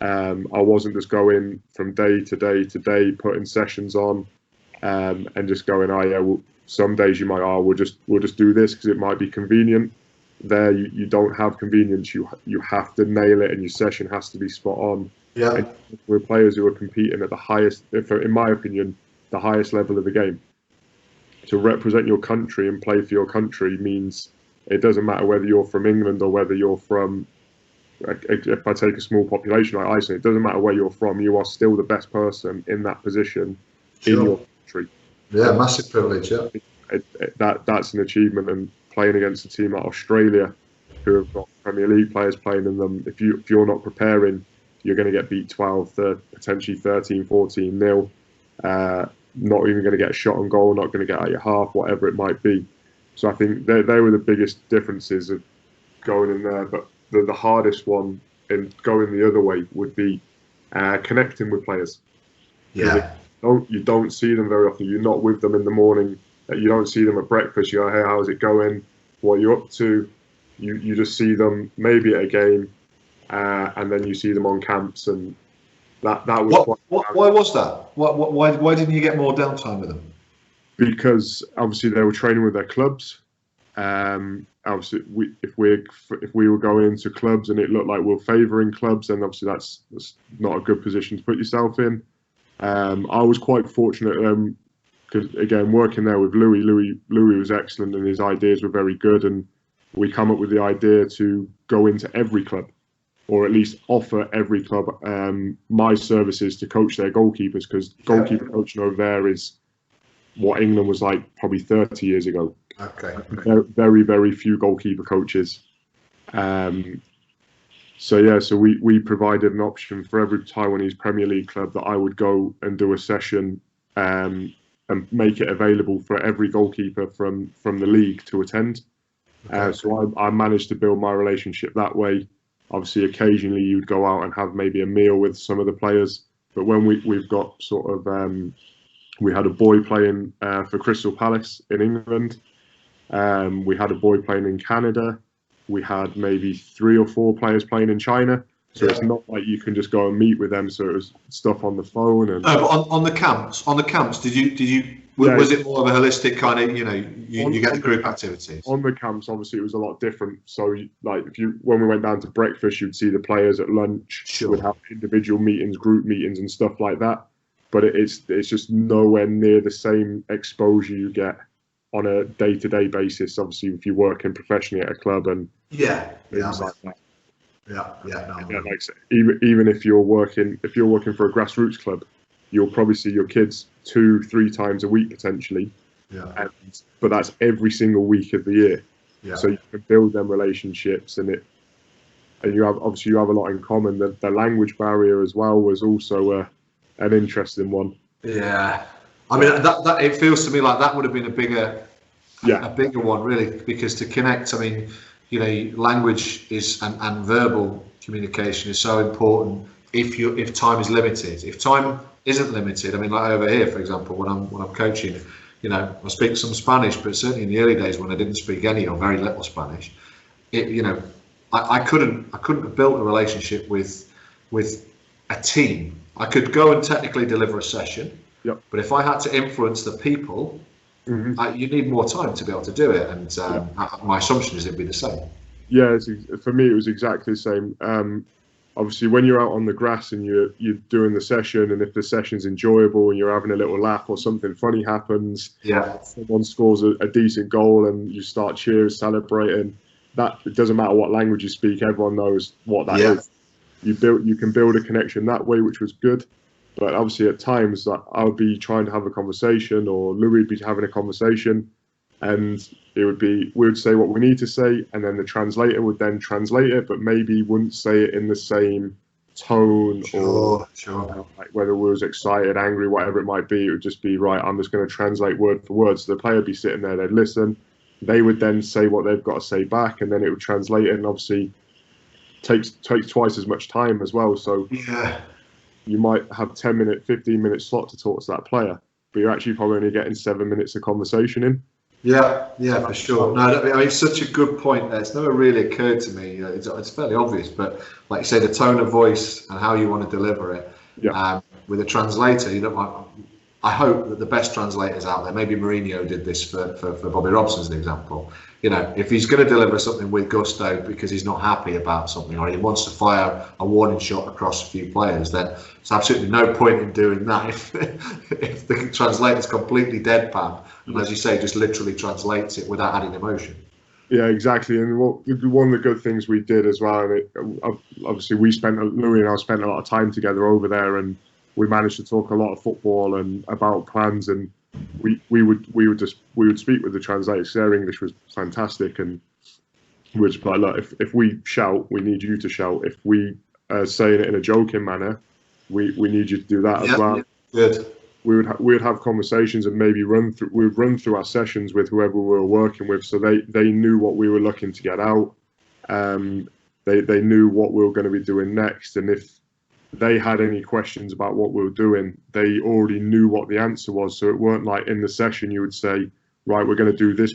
I wasn't just going from day to day to day, putting sessions on, and just going, well, some days you might, we'll just do this because it might be convenient. There, you don't have convenience. You have to nail it, and your session has to be spot on. And we're players who are competing at the highest, in my opinion, the highest level of the game. To represent your country and play for your country means it doesn't matter whether you're from England or whether you're from, if I take a small population like Iceland, it doesn't matter where you're from, you are still the best person in that position in your country. Yeah, massive privilege, That's an achievement. And playing against a team like Australia, who have got Premier League players playing in them, if you're not preparing, you're going to get beat 12, potentially 13, 14 nil. Not even going to get a shot on goal, not going to get out your half, whatever it might be. So I think they were the biggest differences of going in there. But the hardest one in going the other way would be connecting with players. Yeah. You don't see them very often. You're not with them in the morning. You don't see them at breakfast. You go, hey, how's it going? What are you up to? You just see them maybe at a game, and then you see them on camps, and that was why was that? Why didn't you get more downtime with them? Because obviously they were training with their clubs. Obviously, if we were going into clubs and it looked like we're favouring clubs, then obviously that's not a good position to put yourself in. I was quite fortunate because again, working there with Louis was excellent and his ideas were very good, and we come up with the idea to go into every club, or at least offer every club my services to coach their goalkeepers, because goalkeeper coaching over there is what England was like probably 30 years ago. Okay. Very, very few goalkeeper coaches. So we provided an option for every Taiwanese Premier League club that I would go and do a session and make it available for every goalkeeper from the league to attend. Okay. So I managed to build my relationship that way. Obviously, occasionally you'd go out and have maybe a meal with some of the players. But when we've got sort of, we had a boy playing for Crystal Palace in England. We had a boy playing in Canada. We had maybe 3 or 4 players playing in China. So it's not like you can just go and meet with them. So it was stuff on the phone. And no, but on the camps, was it more of a holistic kind of, you get the group activities? On the camps, obviously, it was a lot different. So, like, when we went down to breakfast, you'd see the players at lunch. Sure. We'd have individual meetings, group meetings, and stuff like that. But it's just nowhere near the same exposure you get on a day-to-day basis. Obviously, if you're working professionally at a club and things like that. Like I say, even if you're working for a grassroots club, you'll probably see your kids 2-3 times a week potentially. Yeah. But that's every single week of the year. Yeah. So you can build them relationships, and you have a lot in common. The language barrier as well was also an interesting one. Yeah. I mean, that it feels to me like that would have been a bigger one, really, because to connect, I mean, language is and verbal communication is so important. If time is limited, if time isn't limited, I mean, like over here, for example, when I'm coaching, I speak some Spanish, but certainly in the early days when I didn't speak any or very little Spanish, I couldn't have built a relationship with a team. I could go and technically deliver a session. Yep. But if I had to influence the people, you need more time to be able to do it. And my assumption is it'd be the same. Yeah, for me, it was exactly the same. Obviously, when you're out on the grass and you're doing the session, and if the session's enjoyable and you're having a little laugh or something funny happens, someone scores a decent goal and you start cheering, celebrating. That it doesn't matter what language you speak, everyone knows what that is. You can build a connection that way, which was good. But obviously, at times, I would be trying to have a conversation, or Louis would be having a conversation, and we would say what we need to say, and then the translator would then translate it, but maybe wouldn't say it in the same tone or like whether we was excited, angry, whatever it might be. It would just be, right, I'm just going to translate word for word. So the player would be sitting there, they'd listen, they would then say what they've got to say back, and then it would translate it, and obviously takes twice as much time as well. So you might have 10-minute, 15-minute slot to talk to that player, but you're actually probably only getting 7 minutes of conversation in. Yeah, for sure. No, I mean, it's such a good point there. It's never really occurred to me. It's fairly obvious, but like you say, the tone of voice and how you want to deliver it. With a translator, I hope that the best translators out there, maybe Mourinho did this for Bobby Robson as an example. If he's going to deliver something with gusto because he's not happy about something, or he wants to fire a warning shot across a few players, then there's absolutely no point in doing that if the translator's completely deadpan and, as you say, just literally translates it without adding emotion. Yeah, exactly. And one of the good things we did as well, obviously Louis and I spent a lot of time together over there, and we managed to talk a lot of football and about plans, and we would speak with the translators. Their English was fantastic, and we would just be like, look, if we shout, we need you to shout. If we say it in a joking manner, we need you to do that as well. Good. We would have conversations and maybe run through our sessions with whoever we were working with, so they knew what we were looking to get out. they knew what we were going to be doing next, and if they had any questions about what we were doing, they already knew what the answer was. So it weren't like in the session you would say, right, we're going to do this.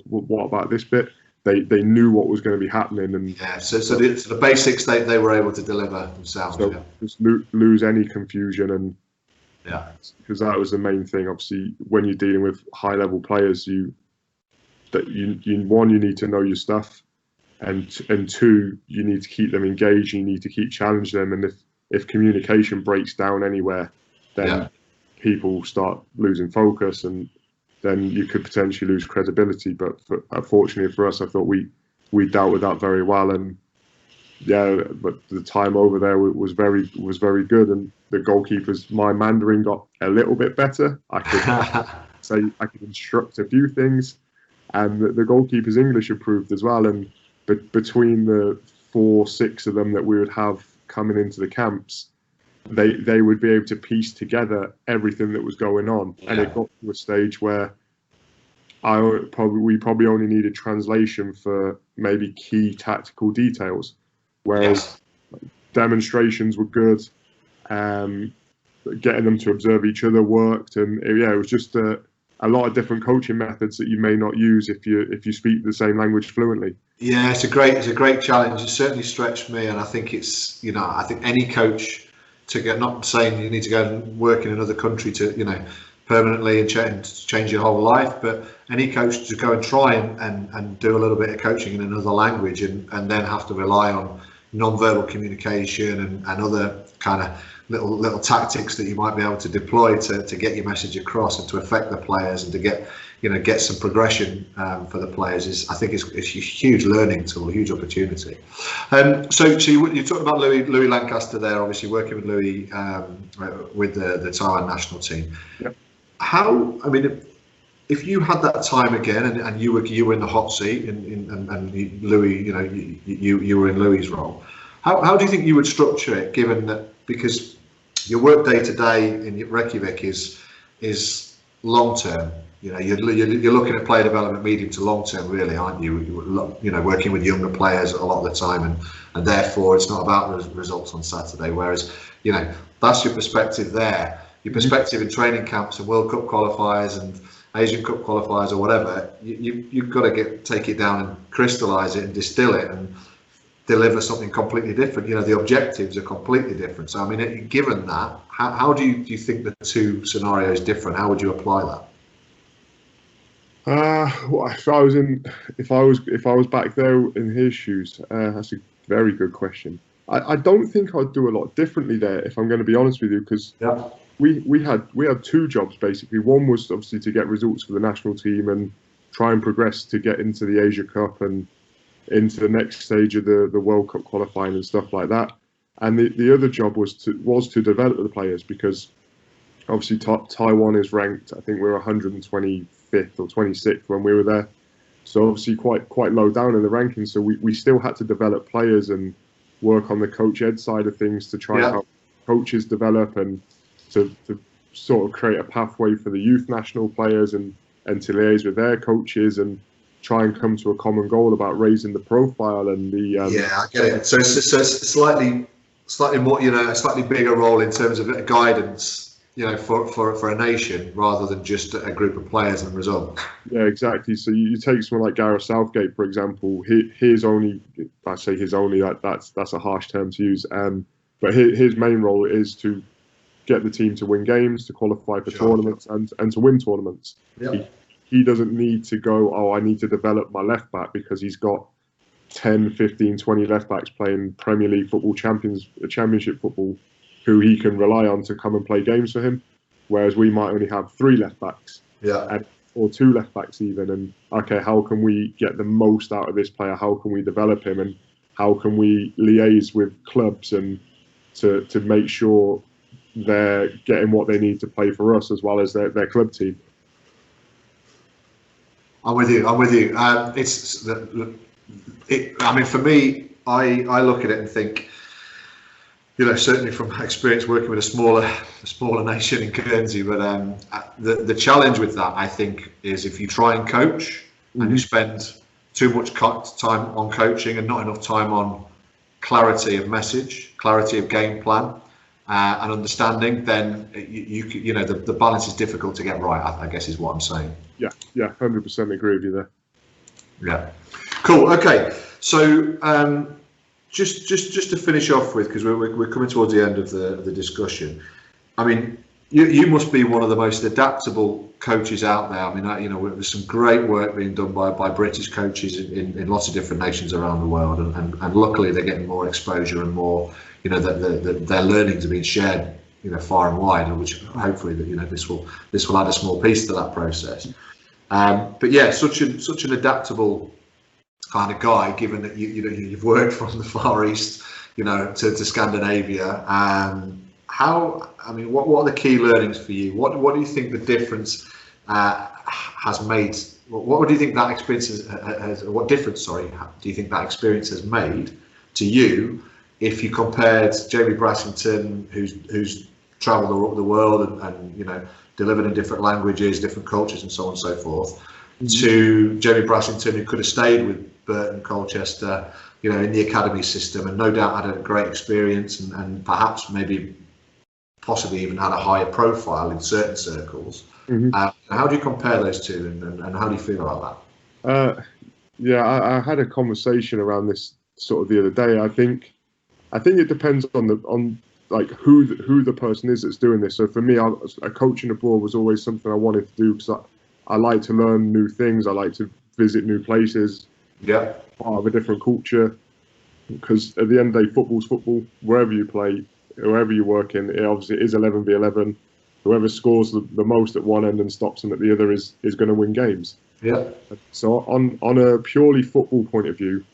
What about this bit? They knew what was going to be happening, and so the basics they were able to deliver themselves. So just lose any confusion, and yeah, because that was the main thing. Obviously, when you're dealing with high level players, you need to know your stuff, and two, you need to keep them engaged. You need to keep challenging them, and if communication breaks down anywhere, then people start losing focus, and then you could potentially lose credibility. But unfortunately for us, I thought we dealt with that very well, and but the time over there was very good, and the goalkeepers, my Mandarin got a little bit better. I could say I could instruct a few things, and the goalkeepers' English improved as well. And between the 4-6 of them that we would have coming into the camps, they would be able to piece together everything that was going on, and it got to a stage where we probably only needed translation for maybe key tactical details, whereas demonstrations were good. Getting them to observe each other worked, and it was just a lot of different coaching methods that you may not use if you speak the same language fluently. Yeah, it's a great challenge. It certainly stretched me, and I think I think any coach to get, not saying you need to go and work in another country to permanently and change your whole life, but any coach to go and try and do a little bit of coaching in another language and then have to rely on non-verbal communication and other kind of little tactics that you might be able to deploy to get your message across and to affect the players and to get some progression for the players I think it's a huge learning tool, a huge opportunity. So you talked about Louis Lancaster there, obviously working with Louis with the Taiwan national team. Yep. If you had that time again and you were in the hot seat and Louis, you were in Louis's role, how do you think you would structure it, given that, because your work day to day in Reykjavik is long term? You're looking at player development medium to long term, really, aren't you? Working with younger players a lot of the time, and therefore it's not about results on Saturday. Whereas, that's your perspective there. Your perspective in training camps and World Cup qualifiers and Asian Cup qualifiers or whatever. You've got to take it down and crystallise it and distill it and deliver something completely different. The objectives are completely different. So given that, how do you think the two scenarios different? How would you apply that? Well, if I was back there in his shoes, that's a very good question. I don't think I'd do a lot differently there, if I'm going to be honest with you, because we had two jobs basically. One was obviously to get results for the national team and try and progress to get into the Asia Cup and into the next stage of the World Cup qualifying and stuff like that. And the other job was to develop the players, because obviously Taiwan is ranked, I think we were 125th or 26th when we were there, so obviously quite low down in the rankings. So we still had to develop players and work on the coach ed side of things to try and help coaches develop and to sort of create a pathway for the youth national players and to liaise with their coaches and try and come to a common goal about raising the profile and the I get it. So it's slightly more, a slightly bigger role in terms of guidance, for a nation rather than just a group of players and results. Yeah, exactly. So you take someone like Gareth Southgate, for example. His only, I say his only, that's a harsh term to use. But his main role is to get the team to win games, to qualify for tournaments, and to win tournaments. Yeah. He doesn't need to go, I need to develop my left back, because he's got 10, 15, 20 left backs playing Premier League football, championship football, who he can rely on to come and play games for him. Whereas we might only have 3 left backs, or 2 left backs even. And okay, how can we get the most out of this player? How can we develop him? And how can we liaise with clubs and to make sure they're getting what they need to play for us as well as their club team? I'm with you. For me, I look at it and think, certainly from experience working with a smaller nation in Guernsey, but the challenge with that, I think, is if you try and coach and you spend too much time on coaching and not enough time on clarity of message, clarity of game plan, and understanding, then you know the balance is difficult to get right. I guess is what I'm saying. Yeah, 100% agree with you there. Yeah, cool. Okay, so just to finish off with, because we're coming towards the end of the discussion. I mean, you must be one of the most adaptable coaches out there. I mean, you know, there's some great work being done by British coaches in lots of different nations around the world, and luckily they're getting more exposure and more, you know, their learnings are being shared, you know, far and wide, which hopefully that, you know, this will add a small piece to that process. But yeah, such an adaptable kind of guy, given that you've worked from the Far East, you know, to Scandinavia. What are the key learnings for you? What do you think the difference has made? What do you think that experience has? What difference, sorry, do you think that experience has made to you if you compared Jamie Brassington, who's travelled the world and you know, delivered in different languages, different cultures, and so on and so forth, to Jamie Brassington, who could have stayed with Burton Colchester, you know, in the academy system, and no doubt had a great experience, and perhaps possibly even had a higher profile in certain circles. How do you compare those two, and how do you feel about that? I had a conversation around this sort of the other day. I think it depends on like who the person is that's doing this. So for me, a coaching abroad was always something I wanted to do, because I like to learn new things. I like to visit new places. Yeah, part of a different culture. Because at the end of the day, football's football. Wherever you play, whoever you work in, it obviously is 11v11. Whoever scores the most at one end and stops them at the other is going to win games. Yeah. So on a purely football point of view,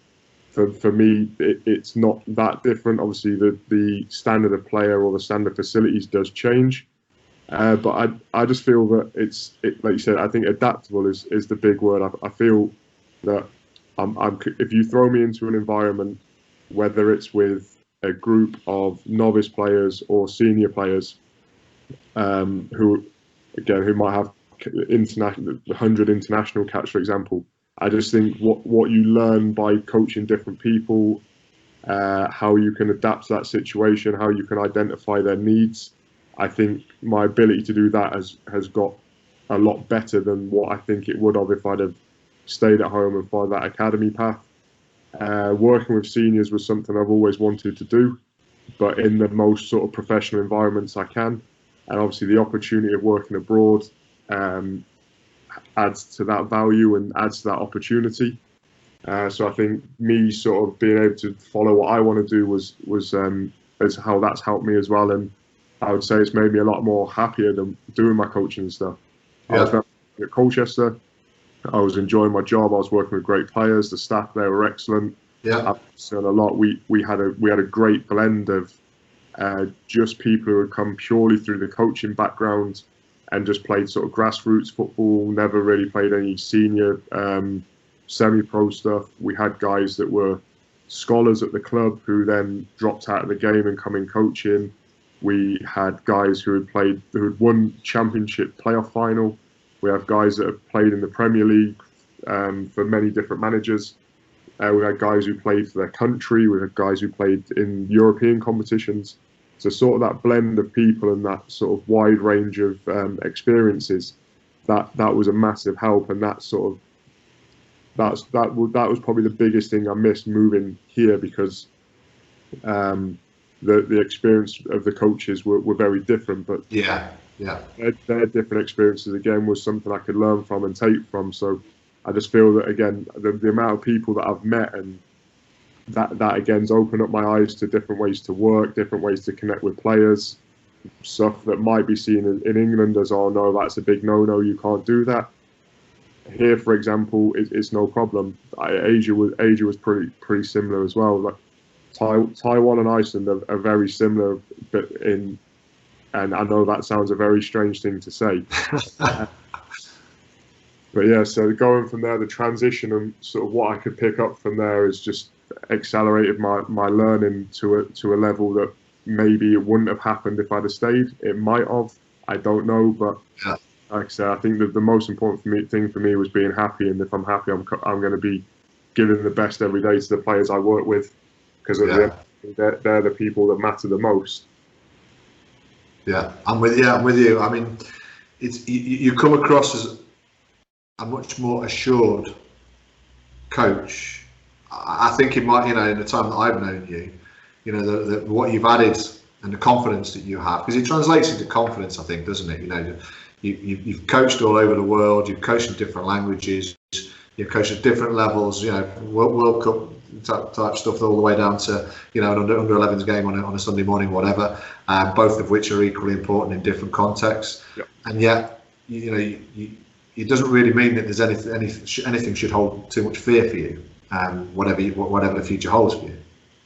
for me, it's not that different. Obviously, the standard of player or the standard facilities does change, but I just feel that it's like you said. I think adaptable is the big word. I feel that if you throw me into an environment, whether it's with a group of novice players or senior players, who might have 100 international caps, for example. I just think what you learn by coaching different people, how you can adapt to that situation, how you can identify their needs. I think my ability to do that has got a lot better than what I think it would have if I'd have stayed at home and followed that academy path. Working with seniors was something I've always wanted to do, but in the most sort of professional environments I can. And obviously the opportunity of working abroad adds to that value and adds to that opportunity. So I think me sort of being able to follow what I want to do was how that's helped me as well. And I would say it's made me a lot more happier than doing my coaching and stuff. Yeah. I was at Colchester. I was enjoying my job. I was working with great players. The staff there were excellent. Yeah, I've seen a lot. We had a great blend of just people who had come purely through the coaching background and just played sort of grassroots football, never really played any senior semi-pro stuff. We had guys that were scholars at the club who then dropped out of the game and come in coaching. We had guys who had won championship playoff final. We have guys that have played in the Premier League for many different managers. We had guys who played for their country. We had guys who played in European competitions. So sort of that blend of people and that sort of wide range of experiences, that was a massive help. And that was probably the biggest thing I missed moving here, because the experience of the coaches were very different. But yeah, their different experiences again was something I could learn from and take from. So I just feel that again, the amount of people that I've met and that again's opened up my eyes to different ways to work, different ways to connect with players, stuff that might be seen in England as, oh no, that's a big no, you can't do that. Here, for example, it's no problem. Asia was pretty similar as well. Like Taiwan and Iceland are very similar, but and I know that sounds a very strange thing to say. But yeah, so going from there, the transition and sort of what I could pick up from there has just accelerated my learning to a level that maybe it wouldn't have happened if I'd have stayed. It might have, I don't know, but yeah. Like I said, I think that the most important thing for me was being happy, and if I'm happy, I'm going to be giving the best every day to the players I work with. because they're the people that matter the most. Yeah, I'm with you. I mean, you come across as a much more assured coach. I think in the time that I've known you, what you've added and the confidence that you have, because it translates into confidence, I think, doesn't it? You've coached all over the world, you've coached in different languages, you've coached at different levels, World Cup type stuff all the way down to an under 11s game on a Sunday morning, whatever, both of which are equally important in different contexts. Yep. And yet it doesn't really mean that there's anything should hold too much fear for you, whatever the future holds for you.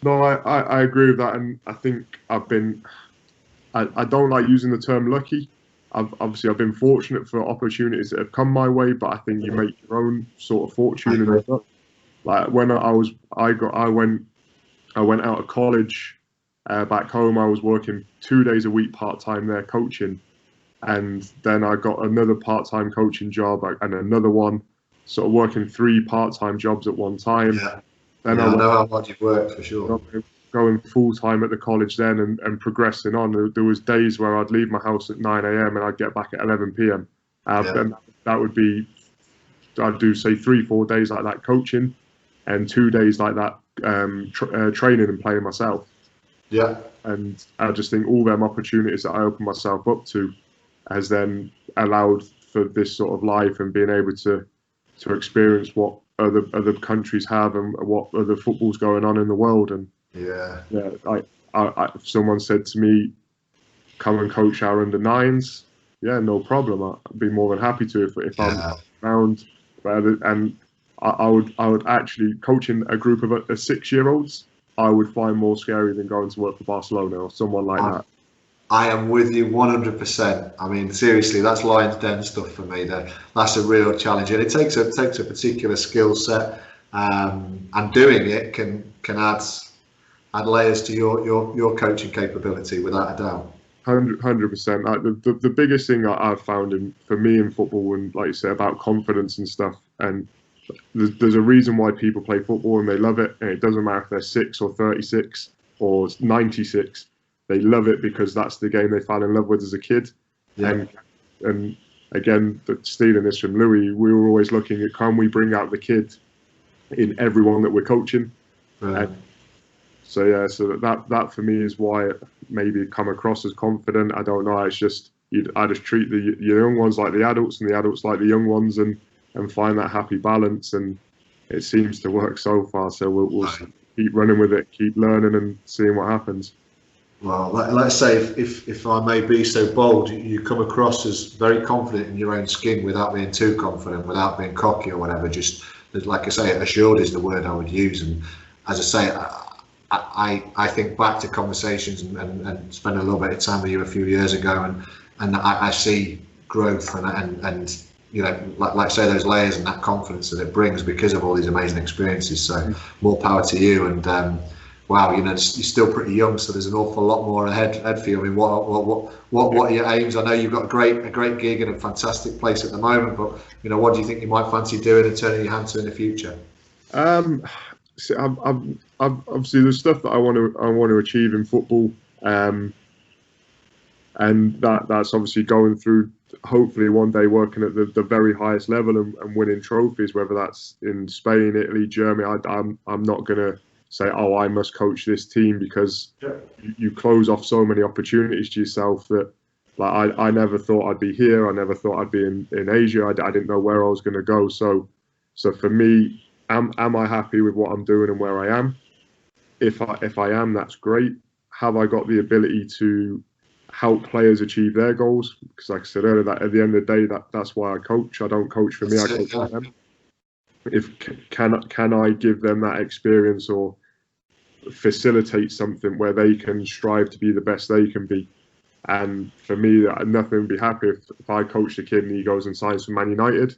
No, I agree with that, and I think I don't like using the term lucky. I've been fortunate for opportunities that have come my way, but I think you make your own sort of fortune. And like when I went out of college back home, I was working 2 days a week part-time there coaching, and then I got another part-time coaching job and another one, sort of working 3 part-time jobs at one time. Yeah. Then I know how hard you've worked, for sure. Going full-time at the college then and progressing on. There was days where I'd leave my house at 9 a.m. and I'd get back at 11 p.m. And that would be, I'd do say 3-4 days like that coaching and 2 days like that training and playing myself. Yeah. And I just think all them opportunities that I opened myself up to has then allowed for this sort of life and being able to experience what other countries have and what other football's going on in the world. And if someone said to me, come and coach our under 9s, no problem, I'd be more than happy to if I'm around. And I would actually, coaching a group of 6-year-olds, I would find more scary than going to work for Barcelona or someone like that. I am with you 100%. I mean, seriously, that's Lions Den stuff for me. That's a real challenge, and it takes a particular skill set, and doing it can add layers to your coaching capability, without a doubt. 100%. The biggest thing I've found for me in football, and like you say about confidence and stuff, and there's a reason why people play football and they love it, and it doesn't matter if they're 6 or 36 or 96. They love it because that's the game they fell in love with as a kid. Yeah. And again, stealing this from Louis, we were always looking at, can we bring out the kid in everyone that we're coaching? Right. So that for me is why it maybe come across as confident. I don't know. It's just I just treat the young ones like the adults and the adults like the young ones, and find that happy balance. And it seems to work so far. So we'll keep running with it, keep learning, and seeing what happens. Well, let's say if I may be so bold, you come across as very confident in your own skin without being too confident, without being cocky or whatever. Just like I say, assured is the word I would use. And as I say, I think back to conversations and spend a little bit of time with you a few years ago, and I see growth and like I say, those layers and that confidence that it brings because of all these amazing experiences. So more power to you. And wow, you're still pretty young, so there's an awful lot more ahead for you. I mean, what are your aims? I know you've got a great gig and a fantastic place at the moment, but what do you think you might fancy doing and turning your hand to in the future? So I've obviously there's stuff that I want to achieve in football, and that's obviously going through. Hopefully, one day working at the very highest level and winning trophies, whether that's in Spain, Italy, Germany. I'm not gonna say, oh, I must coach this team, because you close off so many opportunities to yourself that, like, I never thought I'd be here. I never thought I'd be in Asia. I didn't know where I was going to go. So for me, am I happy with what I'm doing and where I am? If I am, that's great. Have I got the ability to help players achieve their goals? Because like I said earlier, that at the end of the day, that's why I coach. I don't coach for me. I coach for them. Can I give them that experience or facilitate something where they can strive to be the best they can be? And for me, nothing would be happy if I coached a kid and he goes and signs for Man United.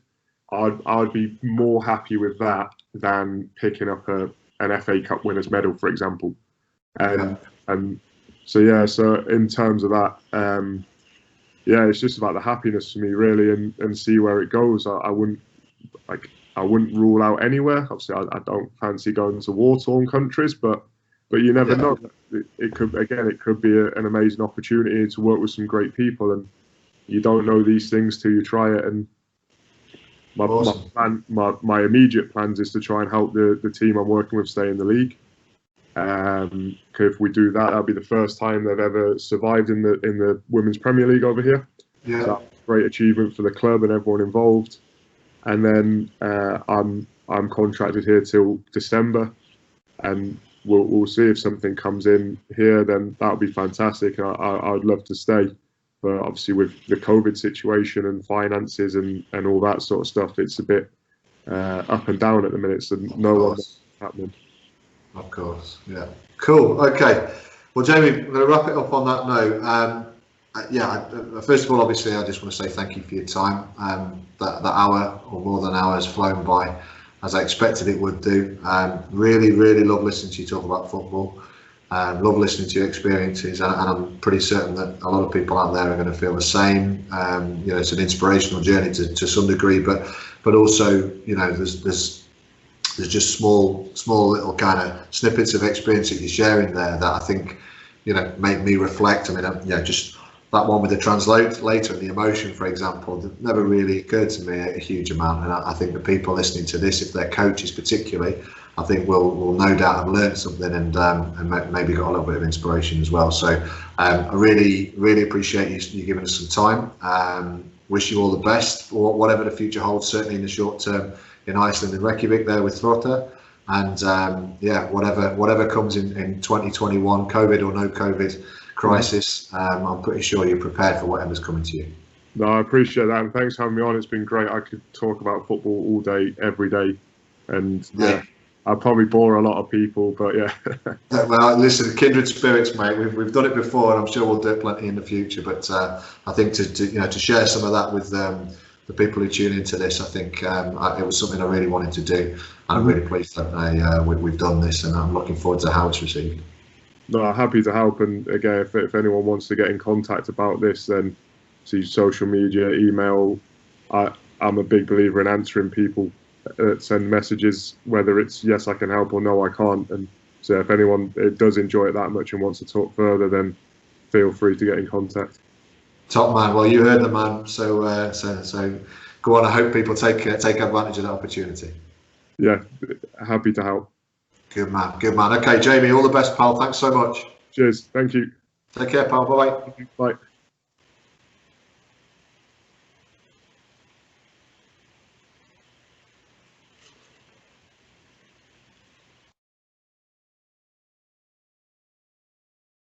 I'd be more happy with that than picking up an FA Cup winners medal, for example. And so in terms of that, it's just about the happiness for me really, and see where it goes. I wouldn't rule out anywhere. Obviously, I don't fancy going to war-torn countries, but but you never Yeah. know. It could be an amazing opportunity to work with some great people, and you don't know these things till you try it. And Awesome. my immediate plans is to try and help the team I'm working with stay in the league. 'Cause if we do that, that'll be the first time they've ever survived in the Women's Premier League over here. Yeah. So that's a great achievement for the club and everyone involved. And then I'm contracted here till December, and we'll see if something comes in here. Then that would be fantastic. I'd love to stay, but obviously with the COVID situation and finances and all that sort of stuff, it's a bit up and down at the minute. So no one knows what's happening. Of course, yeah. Cool. Okay. Well, Jamie, I'm going to wrap it up on that note. First of all, obviously, I just want to say thank you for your time. That hour or more than an hour has flown by, as I expected it would do. Really, really love listening to you talk about football. Love listening to your experiences, and I'm pretty certain that a lot of people out there are going to feel the same. It's an inspirational journey to some degree, but also, there's just small little kind of snippets of experience that you're sharing there that I think, make me reflect. I mean, just that one with the translator and the emotion, for example, that never really occurred to me a huge amount. And I think the people listening to this, if they're coaches particularly, I think will no doubt have learned something and maybe got a little bit of inspiration as well. So I really, really appreciate you giving us some time. Wish you all the best for whatever the future holds, certainly in the short term in Iceland and Reykjavik there with Throttur. And whatever comes in 2021, COVID or no COVID crisis, I'm pretty sure you're prepared for whatever's coming to you. No, I appreciate that, and thanks for having me on. It's been great. I could talk about football all day, every day, and I'll probably bore a lot of people, but yeah. Well, listen, kindred spirits, mate. We've done it before, and I'm sure we'll do it plenty in the future. But I think to share some of that with the people who tune into this, I think it was something I really wanted to do, and I'm really pleased that we've done this, and I'm looking forward to how it's received. No, happy to help, and again, if anyone wants to get in contact about this, then see social media, email. I'm a big believer in answering people that send messages, whether it's yes, I can help, or no, I can't. And so if anyone does enjoy it that much and wants to talk further, then feel free to get in contact. Top man. Well, you heard the man. So go on. I hope people take advantage of that opportunity. Yeah, happy to help. Good man. Good man. Okay, Jamie, all the best, pal. Thanks so much. Cheers. Thank you. Take care, pal. Bye-bye. Bye.